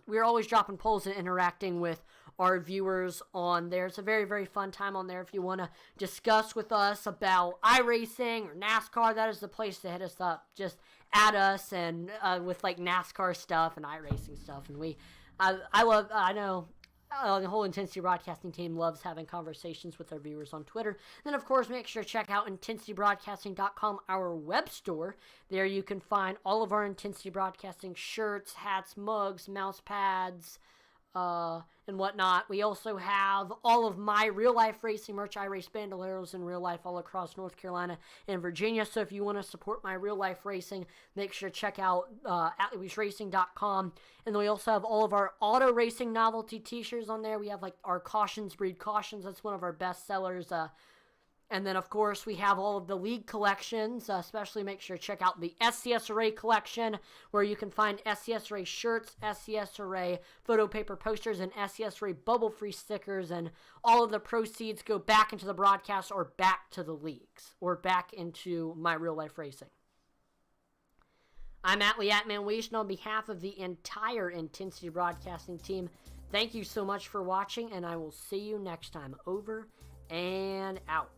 We're always dropping polls and interacting with our viewers on there. It's a very, very fun time on there. If you want to discuss with us about iRacing or NASCAR, that is the place to hit us up. Just add us and with like NASCAR stuff and iRacing stuff. And I know the whole Intensity Broadcasting team loves having conversations with our viewers on Twitter. Then, of course, make sure to check out IntensityBroadcasting.com, our web store. There you can find all of our Intensity Broadcasting shirts, hats, mugs, mouse pads, and whatnot. We also have all of my real-life racing merch. I race bandoleros in real life all across North Carolina and Virginia. So if you want to support my real-life racing, make sure to check out atletisracing.com. And then we also have all of our auto racing novelty t-shirts on there. We have like our Cautions Breed Cautions. That's one of our best sellers. And then, of course, we have all of the league collections, especially make sure to check out the SCSRA collection, where you can find SCSRA shirts, SCSRA photo paper posters, and SCSRA bubble-free stickers, and all of the proceeds go back into the broadcast or back to the leagues, or back into my real-life racing. I'm Atlee Atman-Weish, and on behalf of the entire Intensity Broadcasting team, thank you so much for watching, and I will see you next time. Over and out.